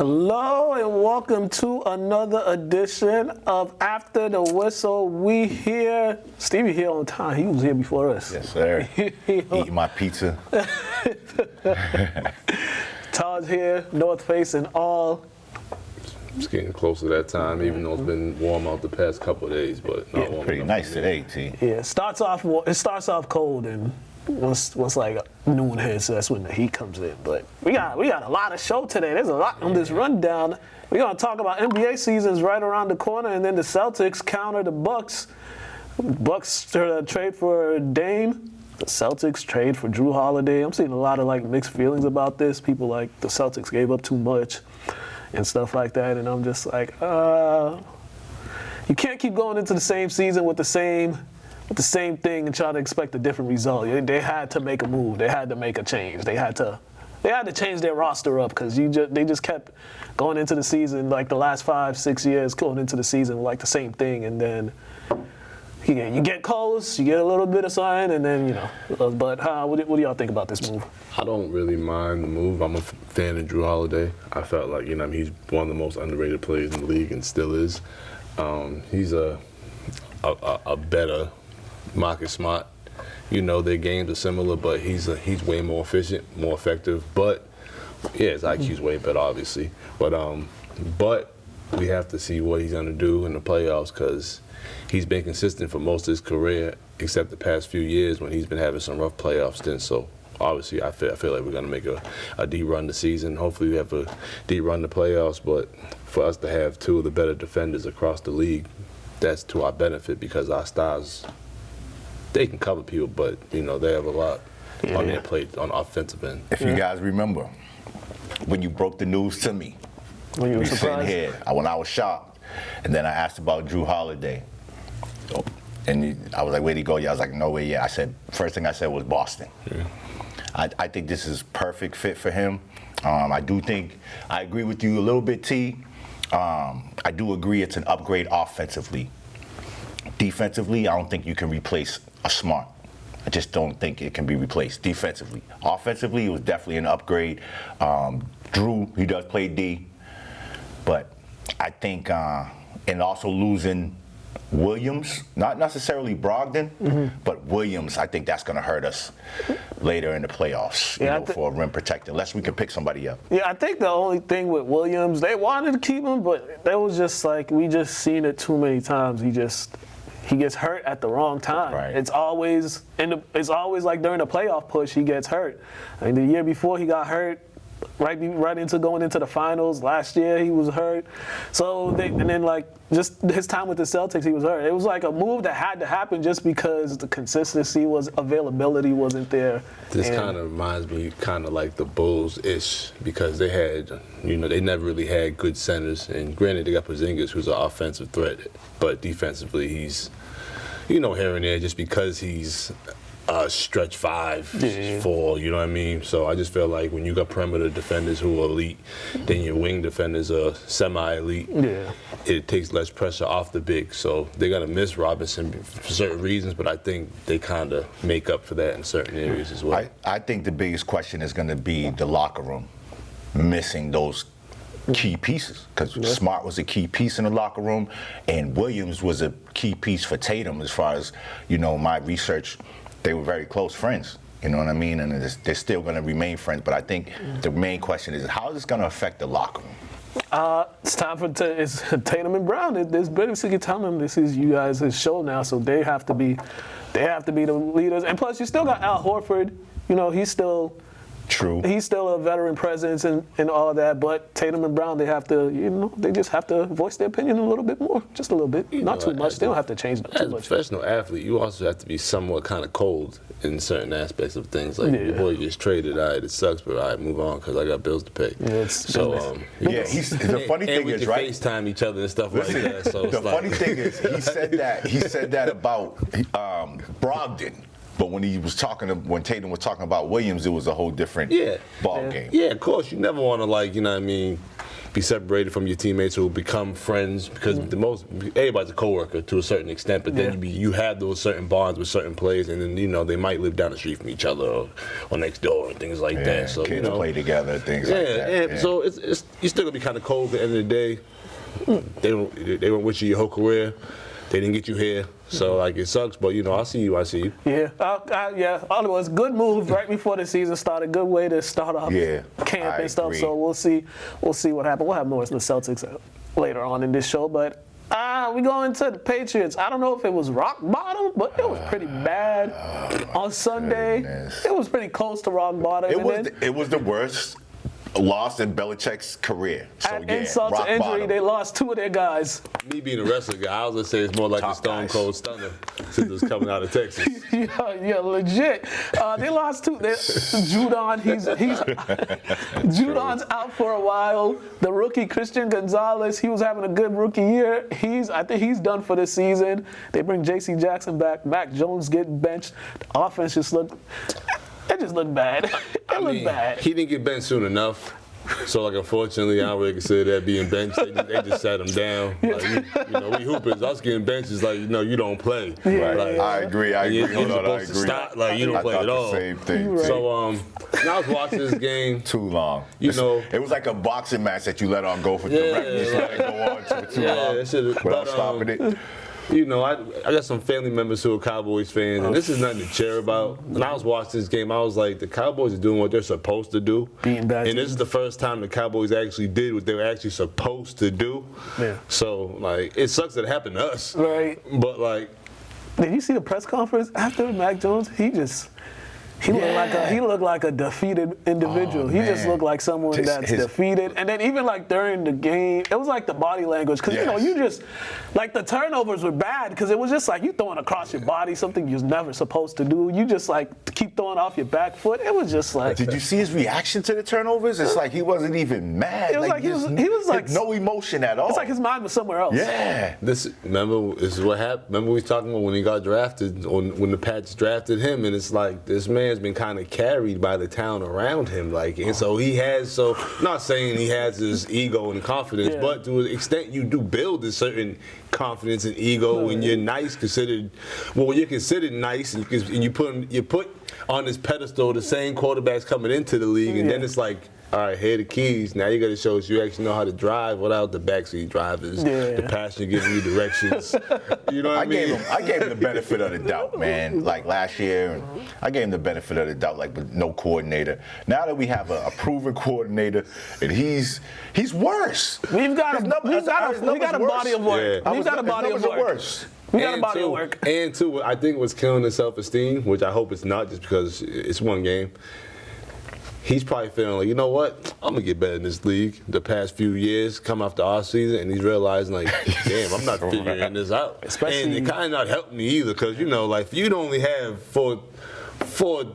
Hello and welcome to another edition of After the Whistle. We here, Stevie here on time. He was here before us. Yes, sir. Eating my pizza. Todd's here, North Face and all. It's getting close to that time, even though it's been warm out the past couple of days, but not warm Pretty enough nice today, T. Yeah, it starts off cold and once like noon hits, that's when the heat comes in. But we got a lot of show today. There's a lot on this rundown. We're gonna talk about NBA seasons right around the corner, and then the Celtics counter the Bucks. Bucks trade for Dame. The Celtics trade for Jrue Holiday. I'm seeing a lot of like mixed feelings about this. People like the Celtics gave up too much and stuff like that, and I'm just like, you can't keep going into the same season with the same thing and try to expect a different result. They had to make a move. They had to make a change. They had to change their roster up because they just kept going into the season like the last 5-6 years going into the season like the same thing, and then you get close, you get a little bit of sign, and then But what do y'all think about this move? I don't really mind the move. I'm a fan of Jrue Holiday. I felt like he's one of the most underrated players in the league and still is. He's a better Marcus Smart. Their games are similar, but he's way more efficient, more effective. But yeah, his IQ's way better, obviously. But we have to see what he's gonna do in the playoffs because he's been consistent for most of his career, except the past few years when he's been having some rough playoff stints. So obviously, I feel like we're gonna make a deep run this season. Hopefully, we have a deep run the playoffs. But for us to have two of the better defenders across the league, that's to our benefit because our stars, they can cover people, but they have a lot on their plate on the offensive end. If you guys remember, when you broke the news to me, When you were we sitting surprised? here, when I was shocked, and then I asked about Jrue Holiday, and I was like, where'd he go? Yeah, I was like, no way. Yeah, first thing I said was Boston. Yeah. I think this is perfect fit for him. I agree with you a little bit, T. I do agree it's an upgrade offensively. Defensively, I don't think you can replace a Smart. I just don't think it can be replaced defensively. Offensively, it was definitely an upgrade. Jrue, he does play D, but I think, and also losing Williams, not necessarily Brogdon, but Williams, I think that's going to hurt us later in the playoffs, for a rim protector, unless we can pick somebody up. Yeah, I think the only thing with Williams, they wanted to keep him, but that was just like, we just seen it too many times. He gets hurt at the wrong time. Right. It's always like during the playoff push he gets hurt. I mean, the year before he got hurt, right into going into the finals. Last year he was hurt. So and then like just his time with the Celtics he was hurt. It was like a move that had to happen just because the availability wasn't there. This kind of reminds me kind of like the Bulls-ish because they had, they never really had good centers. And granted, they got Porzingis, who's an offensive threat, but defensively he's, here and there just because he's stretch 5, 4, you know what I mean? So I just feel like when you got perimeter defenders who are elite, then your wing defenders are semi-elite. Yeah. It takes less pressure off the big. So they're going to miss Robinson for certain reasons, but I think they kind of make up for that in certain areas as well. I think the biggest question is going to be the locker room missing those key pieces because Smart was a key piece in the locker room and Williams was a key piece for Tatum as far as, my research. They were very close friends, you know what I mean? And they're still going to remain friends. But I think the main question is, how is this going to affect the locker room? It's time for it's Tatum and Brown. There's basically telling them this is you guys' show now, so they have to be the leaders. And plus, you still got Al Horford. He's still. True. He's still a veteran presence and all of that, but Tatum and Brown, they have to, they just have to voice their opinion a little bit more, just a little bit, not too much. They don't have to change too much. As a professional athlete, you also have to be somewhat kind of cold in certain aspects of things. Like your boy gets traded, all right, it sucks, but all right, move on because I got bills to pay. Yeah, the funny thing is, right? FaceTime each other and stuff like that. So the funny thing is, he said that about Brogdon. But when Tatum was talking about Williams, it was a whole different ball game. Yeah, of course. You never want to be separated from your teammates who become friends because everybody's a coworker to a certain extent, but then you have those certain bonds with certain players, and then they might live down the street from each other or next door and things like that. So kids play together, things like that. So it's you're still gonna be kind of cold at the end of the day. They won't wish you your whole career. They didn't get you here, so like it sucks. But I see you. Yeah, Otherwise, good move right before the season started. Good way to start off camp and stuff. So we'll see what happens. We'll have more with the Celtics later on in this show, but. We go into the Patriots. I don't know if it was rock bottom, but it was pretty bad on Sunday. Goodness. It was pretty close to rock bottom. It was the worst loss in Belichick's career. So insult to injury, bottom. they lost 2 of their guys. Me being a wrestler guy, I was gonna say it's more like Top a Stone guys. Cold Stunner since it's coming out of Texas. yeah, legit. They lost 2. Judon, Judon's out for a while. The rookie Christian Gonzalez, he was having a good rookie year. I think he's done for this season. They bring J.C. Jackson back. Mac Jones getting benched. The offense just looked bad. It looked bad. He didn't get benched soon enough. So, unfortunately, I don't really consider that being benched. They just sat him down. Like, we hoopers. Us getting benched is like, you don't play. Right. Like, I agree. You're supposed to stop. Like, you don't play at all. Same thing. Right. So, now I was watching this game. Too long. It was like a boxing match that you let on go for direct. Just let it go on for too long without stopping it. I got some family members who are Cowboys fans, and this is nothing to cheer about. When I was watching this game, I was like, the Cowboys are doing what they're supposed to do. Beating bad and this teams. is the first time the Cowboys actually did what they were actually supposed to do. Yeah. So, it sucks that it happened to us. Right. But, did you see the press conference after Mac Jones? He looked like a defeated individual. He just looked like someone that's defeated. And then even during the game, it was like the body language. Because, you just, the turnovers were bad because it was just you throwing across your body, something you're never supposed to do. You just keep throwing off your back foot. It was just Did you see his reaction to the turnovers? It's like he wasn't even mad. It was he was no emotion at all. It's like his mind was somewhere else. Yeah. this is what happened. Remember we was talking about when he got drafted, when the Pats drafted him, and it's like this man's been kind of carried by the town around him, and so he has. So, not saying he has his ego and confidence, but to an extent, you do build a certain confidence and ego when you're you're considered nice, and you put on this pedestal the same quarterbacks coming into the league, and then it's like, all right, here are the keys. Now you got to show us you actually know how to drive without the backseat drivers, the passenger giving you directions. You know what I mean? I gave him the benefit of the doubt, man. Like last year, I gave him the benefit of the doubt, with no coordinator. Now that we have a proven coordinator, and he's worse. We've got a body of work. Yeah. We've got a body of work. Worse. We got a body of work. And two, I think what's killing his self-esteem, which I hope it's not, just because it's one game. He's probably feeling like, you know what? I'm going to get better in this league the past few years, come after our season, and he's realizing, damn, I'm not figuring this out. And it kind of not helping me either, because, if you'd only have four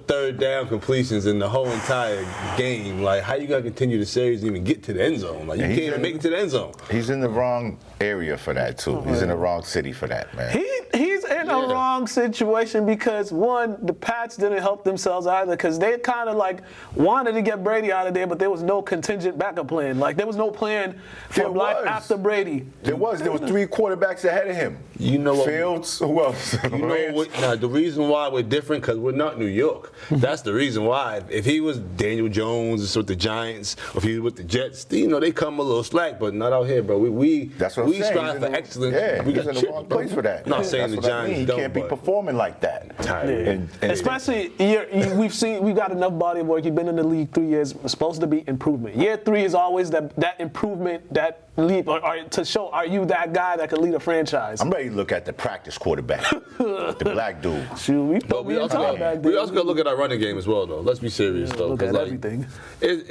third down completions in the whole entire game, how you going to continue the series and even get to the end zone? You can't even make it to the end zone. He's in the wrong area for that, too. He's in the wrong city for that, man. He's in a wrong situation because, one, the Pats didn't help themselves either because they kind of wanted to get Brady out of there, but there was no contingent backup plan. There was no plan for life after Brady. There was 3 quarterbacks ahead of him. You know what? Fields, who else? Now, the reason why we're different, because we're not New York. That's the reason why. If he was Daniel Jones with the Giants, or if he was with the Jets, they come a little slack, but not out here, bro. We strive for excellence. Yeah, we he's got in the wrong place for that. I'm not saying the Giants He don't, can't be performing like that. And especially, we've got enough body of work. You've been in the league 3 years. It's supposed to be improvement. Year 3 is always that improvement, that leap, or to show, are you that guy that can lead a franchise? I'm ready to look at the practice quarterback, the black dude. Shoot, we also got to look at our running game as well, though. Let's be serious, though. Look at everything. It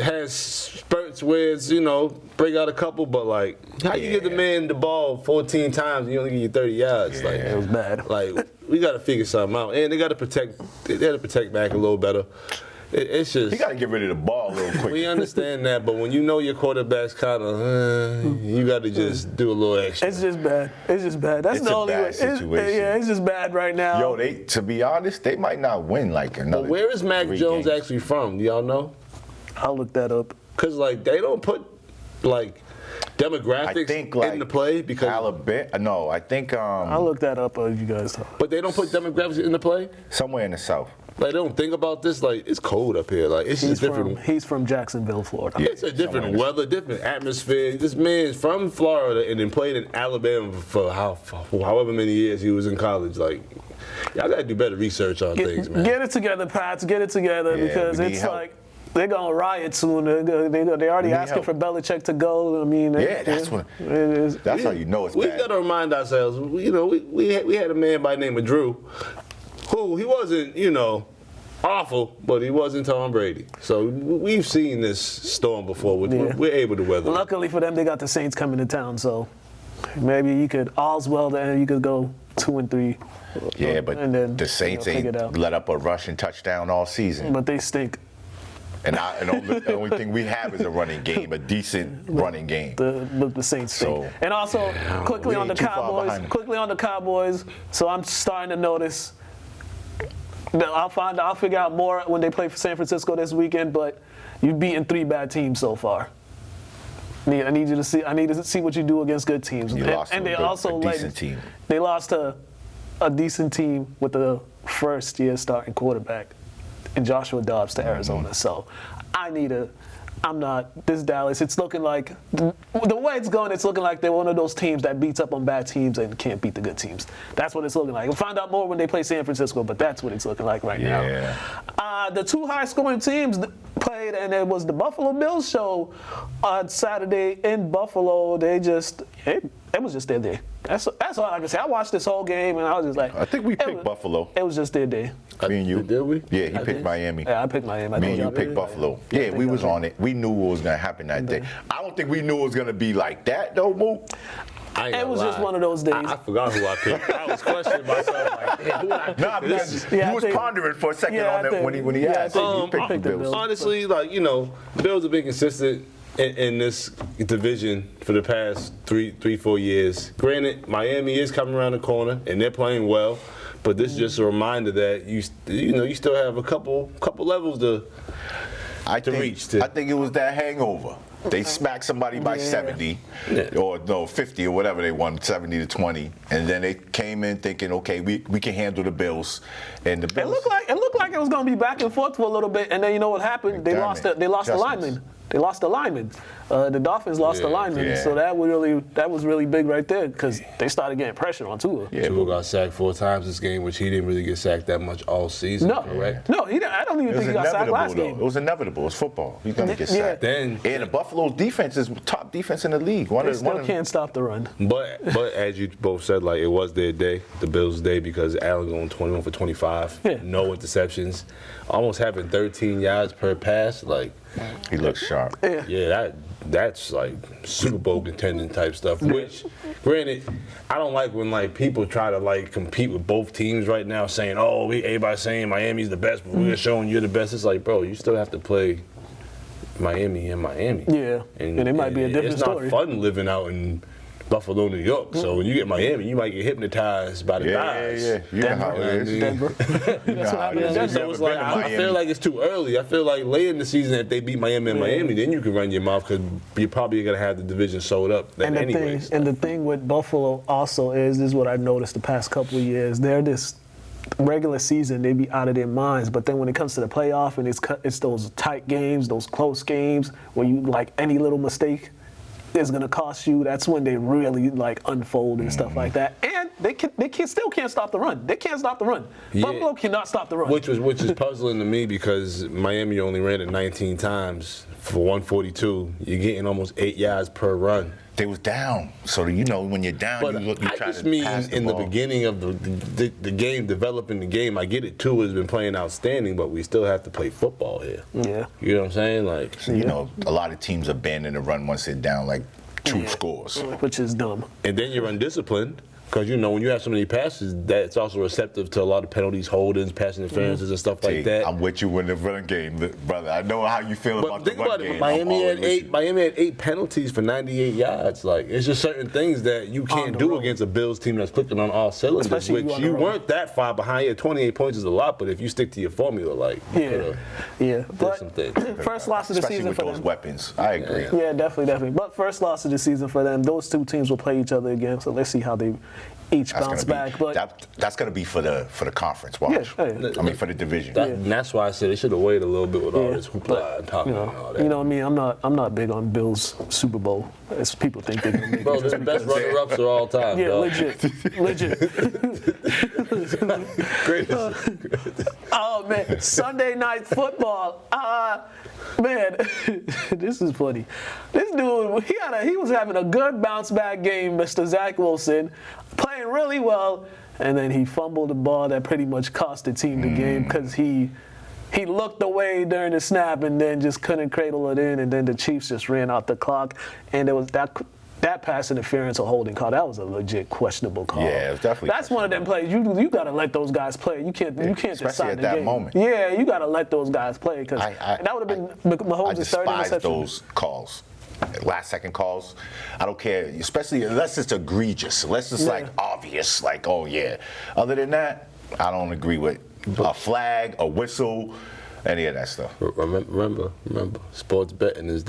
has spurts where it's, break out a couple, but how you give the man the ball 14 times and you only give you 30 yards? It was bad. We got to figure something out, and they got to protect back a little better. It's just, he got to get rid of the ball a little quick. We understand that, but when your quarterback's kind of, you got to just do a little extra. It's just bad. That's it's the only bad situation. It's just bad right now. Yo, to be honest, they might not win another. But where is Mac Jones games. actually from? Do y'all know? I'll look that up. Because they don't put like demographics in the play? Because Alabama. No, I think. I'll look that up as you guys talk. But they don't put demographics in the play. Somewhere in the South. Like, they don't think about this. Like, it's cold up here. Like, it's just different. He's from Jacksonville, Florida. Yeah, It's a different weather, different atmosphere. This man's from Florida and then played in Alabama for however many years he was in college. Like, y'all gotta do better research on things, man. Get it together, Pats. Get it together because we need it's help. like they're gonna riot soon. They already asking for Belichick to go. I mean, That's how you know it's We bad. gotta remind ourselves. You know, we had a man by the name of Drew, who he wasn't, awful, but he wasn't Tom Brady. So we've seen this storm before. We're able to weather it. Luckily for them, they got the Saints coming to town, so maybe you could all's well then you could go 2-3. Yeah, but and then, the Saints figure it ain't out. let up a rushing touchdown all season. But they stink. And the only thing we have is a running game, a decent running game. The Saints stink. So, and also quickly we on the ain't too far behind them. Cowboys. So I'm starting to notice. I'll figure out more when they play for San Francisco this weekend. But you've beaten 3 bad teams so far. I need you to see. I need to see what you do against good teams. You lost to a decent team. They lost to a decent team with a first-year starting quarterback in Joshua Dobbs to Arizona. So this Dallas, it's looking like, the way it's going, it's looking like they're one of those teams that beats up on bad teams and can't beat the good teams. That's what it's looking like. We'll find out more when they play San Francisco, but that's what it's looking like right now. The 2 high-scoring teams played, and it was the Buffalo Bills show on Saturday in Buffalo. It was just their day. That's all I can say. I watched this whole game, and I was just like, I think we picked Buffalo. It was just their day. Me and you. Did we? Yeah, he picked Miami. Yeah, I picked Miami. Me and you picked Buffalo. Yeah, we was on it. We knew what was going to happen that day. I don't think we knew it was going to be like that, though, Mook. It was just one of those days. I forgot who I picked. I was questioning myself, like, hey, who did I pick? Nah, because he was pondering for a second on that when he asked. I think He picked the Bills. Honestly, the Bills have been consistent in this division for the past 3-4 years. Granted, Miami is coming around the corner and they're playing well, but this is just a reminder that you still have a couple levels to reach. I think it was that hangover. They smacked somebody by 70 or 50 or whatever they won, 70-20, and then they came in thinking, okay, we can handle the Bills. And the Bills. It looked like it was going to be back and forth for a little bit, and then you know what happened? They lost the lineman. They lost the lineman. The Dolphins lost the lineman, so that was really big right there because they started getting pressure on Tua. Yeah, Tua got sacked 4 times this game, which he didn't really get sacked that much all season. Correct? No, he didn't. I don't even think he got sacked last game. It was inevitable. It's football. He's gonna get sacked. Then the Buffalo's defense is top defense in the league. They still can't stop the run. But as you both said, like, it was their day, the Bills' day, because Allen going 21 for 25, no interceptions, almost having 13 yards per pass. Like, he looks sharp. Yeah, that's like Super Bowl contending type stuff. Which, granted, I don't like when people try to compete with both teams right now, saying, "Oh, everybody's saying Miami's the best, but we're showing you're the best." It's like, bro, you still have to play Miami and Miami. Yeah, and it might be a different story. It's not fun living out in Buffalo, New York. So when you get Miami, you might get hypnotized by the guys. Yeah. You know how it is. Denver. That's what happened in Denver. So it's like, I feel like it's too early. I feel like later in the season, if they beat Miami and Miami, then you can run your mouth because you're probably going to have the division sold up anyways. And the thing with Buffalo also is what I've noticed the past couple of years. They're this regular season, they be out of their minds. But then when it comes to the playoff and it's those tight games, those close games where you any little mistake is going to cost you, that's when they really unfold and stuff like that. And they still can't stop the run. They can't stop the run. Yeah. Buffalo cannot stop the run. Which is puzzling to me because Miami only ran it 19 times for 142. You're getting almost 8 yards per run. They was down, so when you're down, you try to pass the ball. In the beginning of the game, developing the game, I get it. Tua has been playing outstanding, but we still have to play football here. Yeah, you know what I'm saying? A lot of teams abandon the run once they're down 2 scores, which is dumb. And then you're undisciplined. Because, you know, when you have so many passes, that's also receptive to a lot of penalties, holdings, pass interferences, and stuff like that. I'm with you in the run game, brother. I know how you feel about the run game. Miami had 8 penalties for 98 yards. Like, it's just certain things that you can't do against a Bills team that's clicking on all cylinders, Especially which you weren't that far behind. Yeah, 28 points is a lot, but if you stick to your formula, like, but some things. first loss of the Especially season with for those them. weapons. I agree. Yeah, definitely. But first loss of the season for them. Those two teams will play each other again. So let's see how they each bounce back. But that's going to be for the conference. Watch. Yeah, I mean, for the division. And that's why I said they should have waited a little bit with all this hoopla and talking and all that. You know what I mean? I'm not big on Bills Super Bowl, as people think they're gonna make Bro, it. they're the best runner-ups of all time. Yeah, dog. legit. Greatest. Oh man, Sunday night football. Man, this is funny. This dude, he was having a good bounce back game, Mr. Zach Wilson, playing really well, and then he fumbled the ball that pretty much cost the team the game because he looked away during the snap and then just couldn't cradle it in, and then the Chiefs just ran out the clock, and there was that pass interference or holding call, that was a legit questionable call. Yeah, it was definitely. That's one of them plays. You got to let those guys play. You can't Especially decide at the that game. moment. Yeah, you got to let those guys play because that would have been Mahomes' third I despise interception. those calls. Last second calls. I don't care, especially unless it's egregious, unless it's like obvious, like, oh yeah. Other than that, I don't agree with a flag, a whistle, any of that stuff. Remember, sports betting is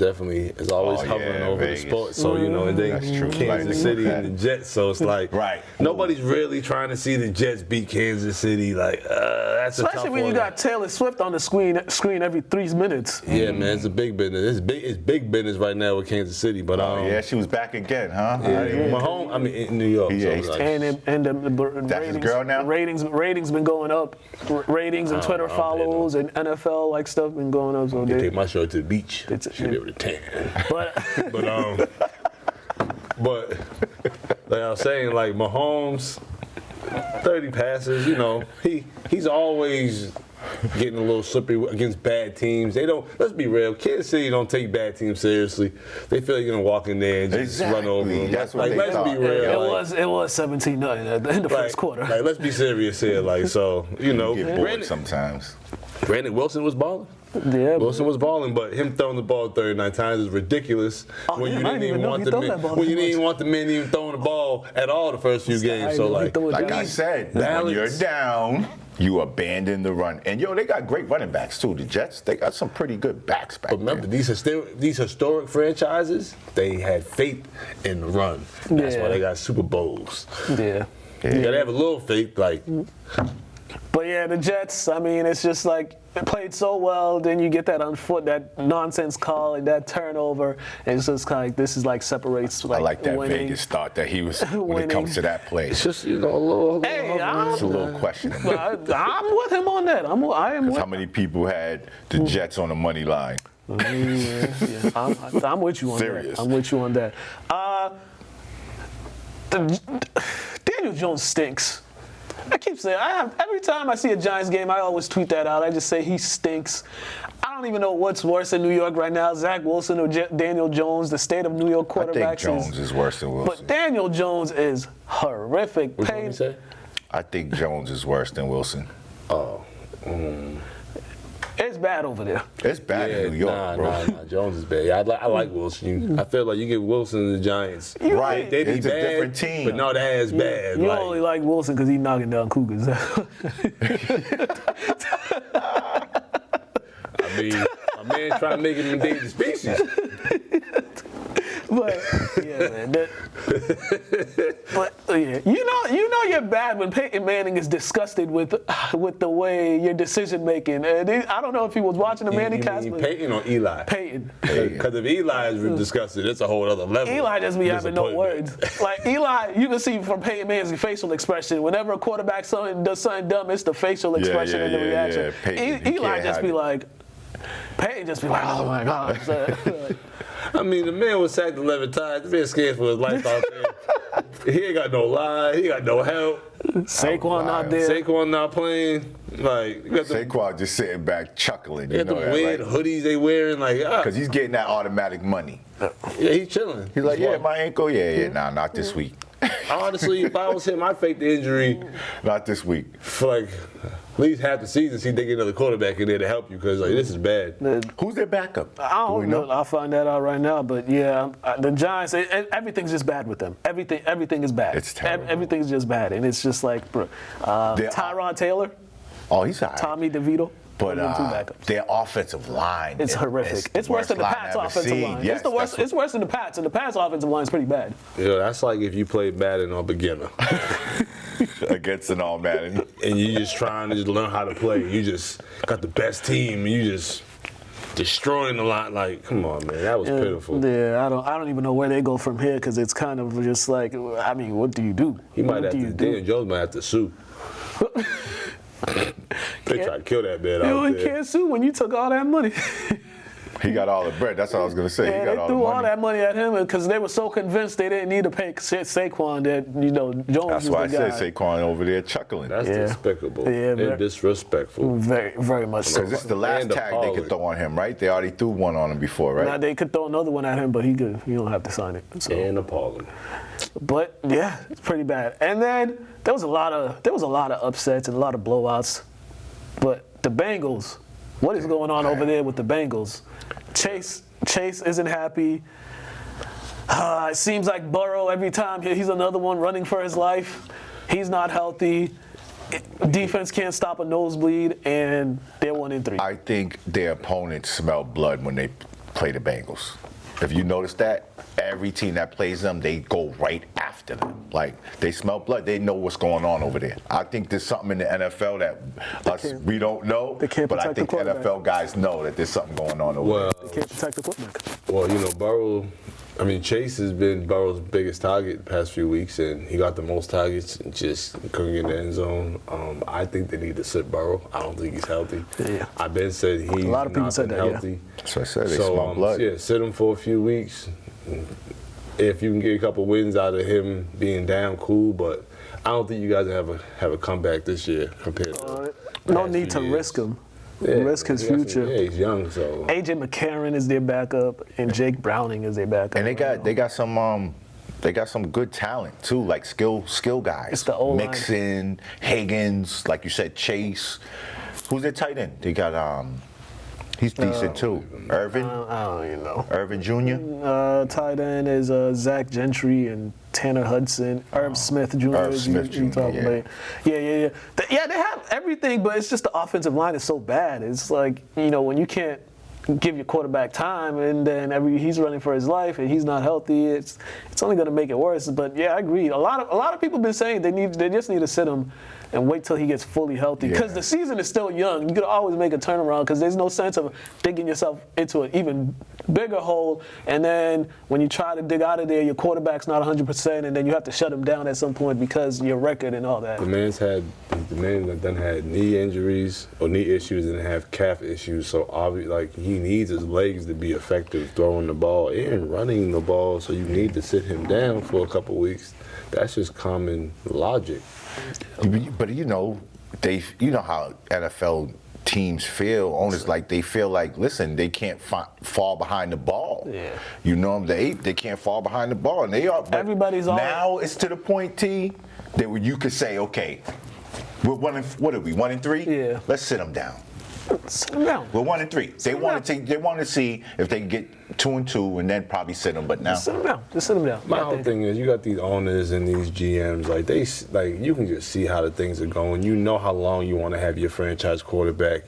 always hovering over Vegas. the sports. So, you know, and then That's true. Kansas City and the Jets. So it's like, nobody's really trying to see the Jets beat Kansas City. Like, that's a tough Especially when one. you got Taylor Swift on the screen every 3 minutes. Yeah, man, it's a big business. It's big business right now with Kansas City. But yeah, she was back again, huh? Mahomes, I mean, in New York. Yeah, so And the That's ratings, his girl now? ratings been going up. Ratings and Twitter follows and NFL like stuff been going up. So I can take my show to the beach. It's- Should be able to tan. But But like I was saying, like Mahomes, 30 passes, you know, he's always getting a little slippery against bad teams. They don't, let's be real, Kansas City don't take bad teams seriously. They feel you're going to walk in there and just run over them. That's what they let's thought. be real. it was 17-0 at the end of the first quarter. Like, let's be serious here. Like, so, you know, Get bored sometimes. Granted, Wilson was balling. Yeah, Wilson was balling, but him throwing the ball 39 times is ridiculous. When you didn't even want the men even throwing the ball at all the first few games. So like I said, when you're down, you abandon the run. And they got great running backs too. The Jets, they got some pretty good backs back But remember, these historic franchises, they had faith in the run. That's why they got Super Bowls. Yeah. You gotta have a little faith, like. But yeah, the Jets, I mean, it's just like it played so well, then you get that that nonsense call and that turnover, and it's just kind of like this is like separates like I like that winning. Vegas thought that he was when it comes to that play. It's just, you know, a little It's a little questionable. I'm with him on that. I am with How many people had the Jets on the money line? Yeah, I'm with you on Serious. that. I'm with you on that. Daniel Jones stinks. I keep saying, every time I see a Giants game, I always tweet that out. I just say he stinks. I don't even know what's worse in New York right now, Zach Wilson or Daniel Jones. The state of New York quarterbacks I think Jones is worse than Wilson. But Daniel Jones is horrific. Which one you say? I think Jones is worse than Wilson. Oh. It's bad over there. It's bad in New York, bro. Nah, Jones is bad. Yeah, I like Wilson. I feel like you get Wilson and the Giants. Right, They be it's bad, a different team. but not as bad. You only like Wilson because he's knocking down Cougars. I mean, my man trying to make it endangered species. But yeah, man. But yeah, you know you're bad when Peyton Manning is disgusted with the way your decision making. I don't know if he was watching the Manning cast. Peyton or Eli? Peyton. Because if Eli is disgusted, it's a whole other level. Eli just be having no words. Like Eli, you can see from Peyton Manning's facial expression. Whenever a quarterback does something dumb, it's the facial expression and the reaction. Eli just be like, Peyton just be like, oh my God. I mean, the man was sacked 11 times. The man scared for his life out there. He ain't got no line. He got no help. Saquon not there. Saquon not playing. Like, you got the Saquon just sitting back chuckling. You know the that, weird like, hoodies they wearing. Like, because he's getting that automatic money. yeah, he's chilling. He's like, yeah, my ankle, yeah, nah, not this week. honestly, if I was him, I'd fake the injury Not this week. for like at least half the season. See if they get another quarterback in there to help you because like this is bad. Who's their backup? I Do we don't know. I'll find that out right now. But yeah, the Giants, everything's just bad with them. Everything is bad. It's terrible. Everything's just bad, and it's just like, bro, Tyrod Taylor, Oh, he's all right. Tommy DeVito. But those are two backups. their offensive line. It's horrific. It's worse than the Pats' offensive line. Yes, It's the worst. It's worse than the Pats, and the Pats' offensive line is pretty bad. Yeah, that's like if you played Madden on beginner against an all Madden. and you just trying to just learn how to play. You just got the best team. And you just destroying the line. Like, come on, man, that was pitiful. Yeah, I don't even know where they go from here because it's kind of just like, I mean, what do you do? He might What have do to. you do? Daniel Jones might have to sue. They tried to kill that man You out only there. can't sue when you took all that money. He got all the bread. That's what I was gonna say. Yeah, he they got all threw the all money. that money at him because they were so convinced they didn't need to pay Saquon that, Jones That's was why I the guy. said Saquon over there chuckling. That's Yeah. despicable Yeah, and very- disrespectful. Very, very much so. Because this is the last And tag they appalling. could throw on him, right? They already threw one on him before, right? Now they could throw another one at him, but he don't have to sign it. So. And appalling. But yeah, it's pretty bad. And then there was a lot of upsets and a lot of blowouts. But the Bengals, what is going on over there with the Bengals? Chase isn't happy. It seems like Burrow every time he's another one running for his life. He's not healthy. Defense can't stop a nosebleed, and they're 1-3. I think their opponents smell blood when they play the Bengals. If you notice that, every team that plays them, they go right after them. Like, they smell blood. They know what's going on over there. I think there's something in the NFL that we don't know, They can't but I protect the think quarterback. NFL guys know that there's something going on over Well, They can't protect the quarterback. Burrow. I mean, Chase has been Burrow's biggest target the past few weeks, and he got the most targets and just couldn't get in the end zone. I think they need to sit Burrow. I don't think he's healthy. Yeah. I've been said he's A lot of people not said been that, yeah. healthy. there. So I said they smell blood. Yeah, sit him for a few weeks. If you can get a couple wins out of him being down, cool. But I don't think you guys have a comeback this year compared to No past need to few years. risk him. Yeah, Risk his he got some- future. Yeah, he's young, so. AJ McCarron is their backup, and Jake Browning is their backup. And they got some good talent too, like skill guys. It's the O-line. Mixon, Higgins, like you said, Chase. Who's their tight end? They got he's decent too. Irvin, I don't even know. Irvin Jr. Tight end is Zach Gentry and Tanner Hudson, Irv Smith Jr. Irv is Smith you Jr., talking yeah. about. Yeah. They have everything, but it's just the offensive line is so bad. It's like, when you can't give your quarterback time and then he's running for his life and he's not healthy, it's only going to make it worse. But yeah, I agree. A lot of people have been saying they just need to sit him and wait till he gets fully healthy because Yeah. the season is still young. You could always make a turnaround because there's no sense of digging yourself into an even bigger hole, and then when you try to dig out of there, your quarterback's not 100%, and then you have to shut him down at some point because your record and all that. The man done had knee injuries or knee issues and have calf issues, so obviously, he needs his legs to be effective throwing the ball and running the ball. So you need to sit him down for a couple weeks. That's just common logic. But you know how NFL teams feel. Owners they feel like, listen, they can't fall behind the ball. Yeah. They can't fall behind the ball, and they are. But Everybody's all- now it's to the point, T, that where you could say, okay, we're what are we 1-3? Yeah. Let's sit them down. Sit him down. We're 1-3. They want to see if they can get 2-2 and then probably sit them. But now, Sit him down. Just sit him down. My whole thing is, you got these owners and these GMs, you can just see how the things are going. You know how long you want to have your franchise quarterback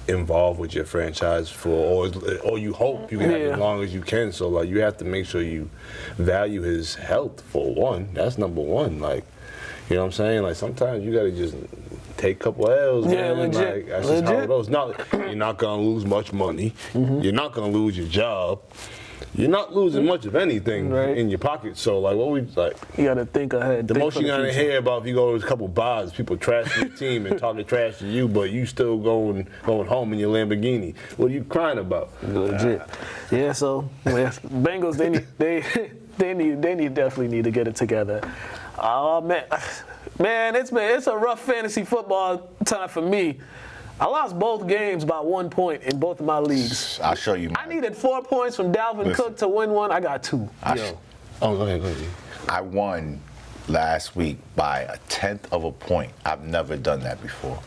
involved with your franchise for, or you hope you can have it as long as you can. So you have to make sure you value his health for one. That's number one. You know what I'm saying? Sometimes you got to just take a couple L's, Yeah, man. legit. That's just how it goes. You're not gonna lose much money. Mm-hmm. You're not gonna lose your job. You're not losing much of anything Right. in your pocket. So what we You got to think ahead. the most you're gonna hear about if you go to a couple bars, people trashing your team and talking trash to you, but you still going home in your Lamborghini. What are you crying about? Legit. Yeah. So Bengals, they definitely need to get it together. Oh man, it's a rough fantasy football time for me. I lost both games by 1 point in both of my leagues. I'll show you. I needed 4 points from Dalvin Cook to win one. I got 2. Go ahead. I won last week by a 1/10 of a point. I've never done that before.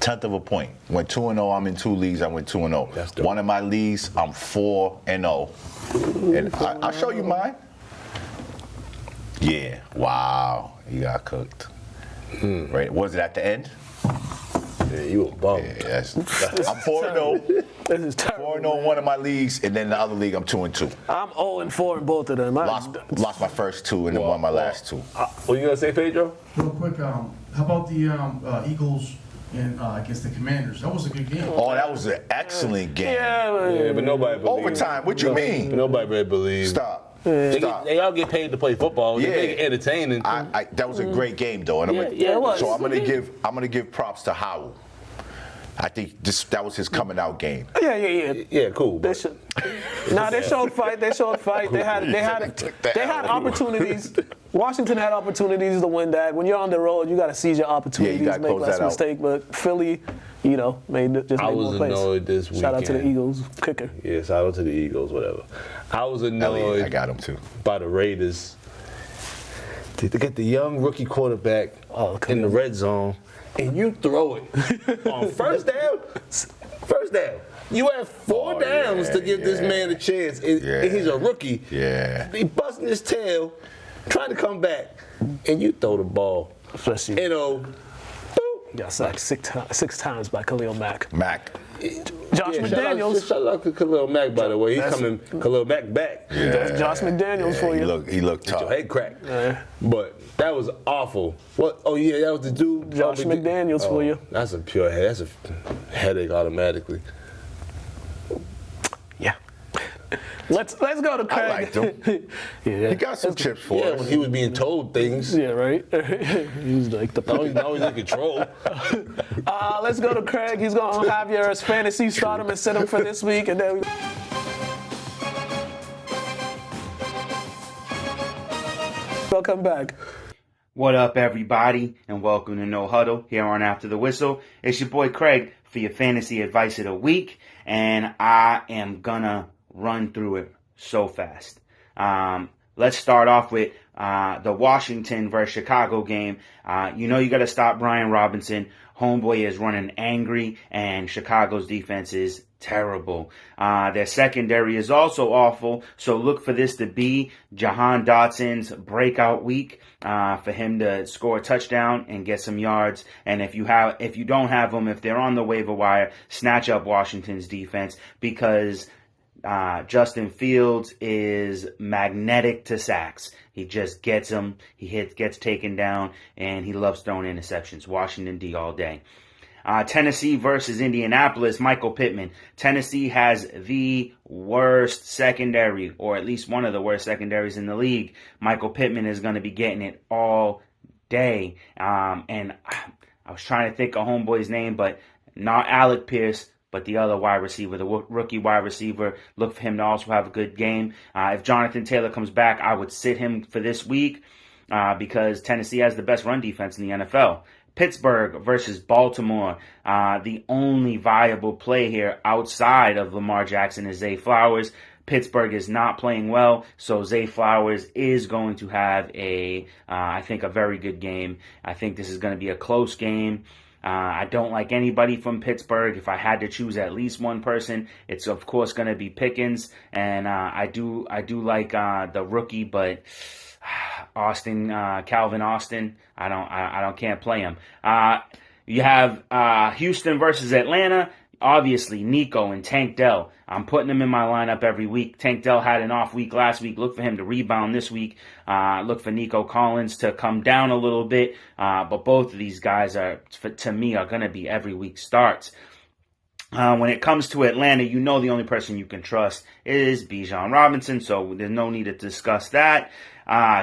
1/10 of a point. Went 2-0. I'm in 2 leagues. I went 2-0. That's dope. One of my leagues, I'm 4-0. And I'll show you mine. Yeah. Wow. You got cooked. Right. Was it at the end? Yeah, you a bum. Yeah, I'm 4-0. This is terrible. 4-0 in one of my leagues, and then the other league I'm 2-2. I'm 0-4 in both of them. Lost my first 2 and then won my last 2. What you gonna say, Pedro? Real quick, how about the Eagles and against the Commanders? That was a good game. Oh, that was an excellent game. Yeah, but nobody believes. Overtime. What you mean? But nobody really believes. Stop. They all get paid to play football. They make it entertaining. That was a great game, though. And it was. So I'm gonna give props to Howell. I think that was his coming out game. Yeah, cool. They showed fight. They showed fight. They had opportunities. Washington had opportunities to win that. When you're on the road, you got to seize your opportunities, gotta make less mistake. But Philly, made more plays. I was annoyed this weekend. Shout out to the Eagles kicker. Yeah, shout out to the Eagles, whatever. I was annoyed. I got him too. By the Raiders. To get the young rookie quarterback in the red zone, and you throw it on first down. First down. You have 4 downs to give this man a chance. And he's a rookie. Yeah. He busting his tail, trying to come back, and you throw the ball. Especially, boop. got sacked 6 times by Khalil Mack. Josh Yeah, McDaniels. Shout out to Khalil Mack, by the way. He's coming Khalil Mack back. Yeah. That's Josh McDaniels for you. He looked tough. Your head cracked. But that was awful. What? Oh, yeah, that was the dude. Josh McDaniels for you. That's a pure head. That's a headache automatically. Yeah. Let's go to Craig. I liked him. He got some chips for us. When he was being told things. Yeah, right. He's like the. Now he's in control. Let's go to Craig. He's gonna have your fantasy start him and set him for this week, and then. Welcome back. What up, everybody, and welcome to No Huddle here on After the Whistle. It's your boy Craig for your fantasy advice of the week, and I am gonna run through it so fast. Let's start off with the Washington versus Chicago game. You got to stop Brian Robinson. Homeboy is running angry, and Chicago's defense is terrible. Their secondary is also awful, so look for this to be Jahan Dotson's breakout week for him to score a touchdown and get some yards. And if you don't have them, if they're on the waiver wire, snatch up Washington's defense, because Justin Fields is magnetic to sacks. He just gets them. He gets taken down, and he loves throwing interceptions. Washington D all day. Tennessee versus Indianapolis, Michael Pittman. Tennessee has the worst secondary, or at least one of the worst secondaries in the league. Michael Pittman is going to be getting it all day. And I was trying to think of homeboy's name, but not Alec Pierce, but the other wide receiver, the rookie wide receiver. Look for him to also have a good game. If Jonathan Taylor comes back, I would sit him for this week because Tennessee has the best run defense in the NFL. Pittsburgh versus Baltimore. The only viable play here outside of Lamar Jackson is Zay Flowers. Pittsburgh is not playing well, so Zay Flowers is going to have I think, a very good game. I think this is going to be a close game. I don't like anybody from Pittsburgh. If I had to choose at least one person, it's of course going to be Pickens, and I do like the rookie, but Calvin Austin, can't play him. You have Houston versus Atlanta. Obviously, Nico and Tank Dell. I'm putting them in my lineup every week. Tank Dell had an off week last week. Look for him to rebound this week. Look for Nico Collins to come down a little bit. But both of these guys to me, are going to be every week starts. When it comes to Atlanta, the only person you can trust is Bijan Robinson, so there's no need to discuss that.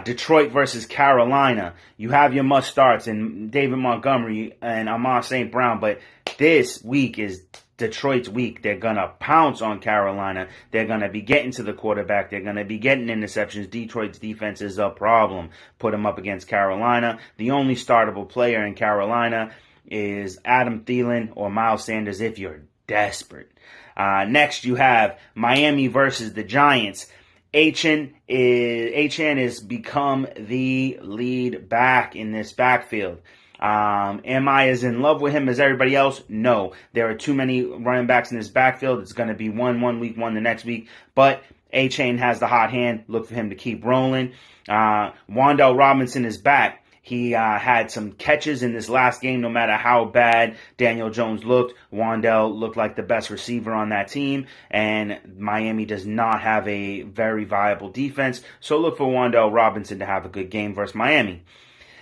Detroit versus Carolina. You have your must-starts in David Montgomery and Amon St. Brown, but this week is Detroit's week. They're going to pounce on Carolina. They're going to be getting to the quarterback. They're going to be getting interceptions. Detroit's defense is a problem. Put them up against Carolina. The only startable player in Carolina is Adam Thielen or Miles Sanders if you're desperate. Next, you have Miami versus the Giants. Achan is become the lead back in this backfield. Am I as in love with him as everybody else? No. There are too many running backs in this backfield. It's going to be one week, one the next week. But Achane has the hot hand. Look for him to keep rolling. Wan'Dale Robinson is back. He had some catches in this last game. No matter how bad Daniel Jones looked, Wan'Dale looked like the best receiver on that team. And Miami does not have a very viable defense. So look for Wan'Dale Robinson to have a good game versus Miami.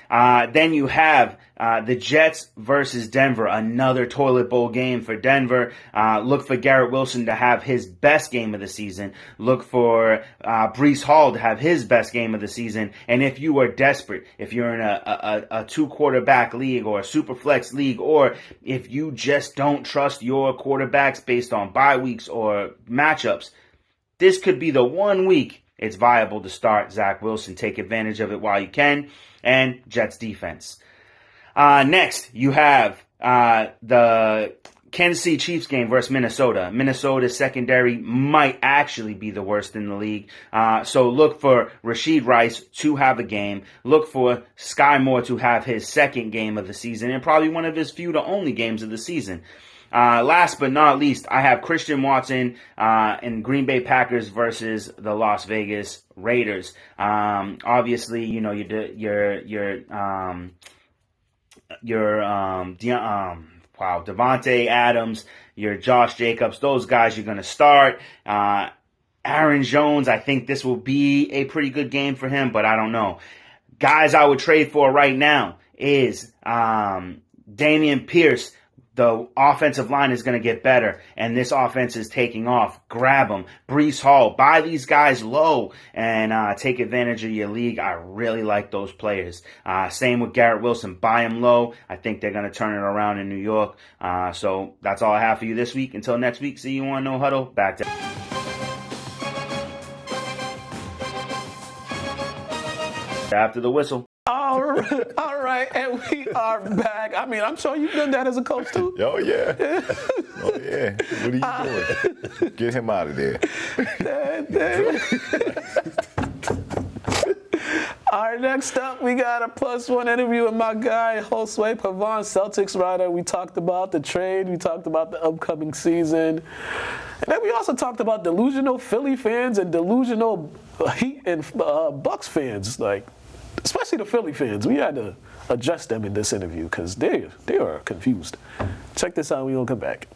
Then you have the Jets versus Denver, another toilet bowl game for Denver. Look for Garrett Wilson to have his best game of the season. Look for Breece Hall to have his best game of the season. And if you are desperate, if you're in a two-quarterback league or a super flex league, or if you just don't trust your quarterbacks based on bye weeks or matchups, this could be the 1 week it's viable to start Zach Wilson. Take advantage of it while you can. And Jets defense. Next, you have the Kansas City Chiefs game versus Minnesota. Minnesota's secondary might actually be the worst in the league. So look for Rashid Rice to have a game. Look for Sky Moore to have his second game of the season and probably one of his few to only games of the season. Last but not least, I have Christian Watson in Green Bay Packers versus the Las Vegas Raiders. Obviously, you know, Devontae Adams, your Josh Jacobs, those guys you're going to start. Aaron Jones, I think this will be a pretty good game for him, but I don't know. Guys I would trade for right now is Dameon Pierce. The offensive line is going to get better, and this offense is taking off. Grab them. Breece Hall. Buy these guys low and take advantage of your league. I really like those players. Same with Garrett Wilson. Buy him low. I think they're going to turn it around in New York. So that's all I have for you this week. Until next week, see you on No Huddle. Back to after the whistle. All right, and we are back. I mean, I'm sure you've done that as a coach too. Oh, yeah. Oh, yeah. What are you doing? Get him out of there. All right, next up, we got a +1 interview with my guy, Josue Pavon, Celtics writer. We talked about the trade. We talked about the upcoming season. And then we also talked about delusional Philly fans and delusional Heat and Bucks fans, like, especially the Philly fans. We had to address them in this interview because they are confused. Check this out. We will come back.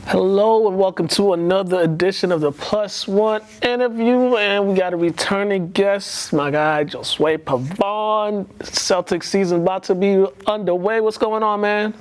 Hello and welcome to another edition of the +1 interview, and we got a returning guest, my guy Josue Pavon. Celtics season about to be underway. What's going on, man?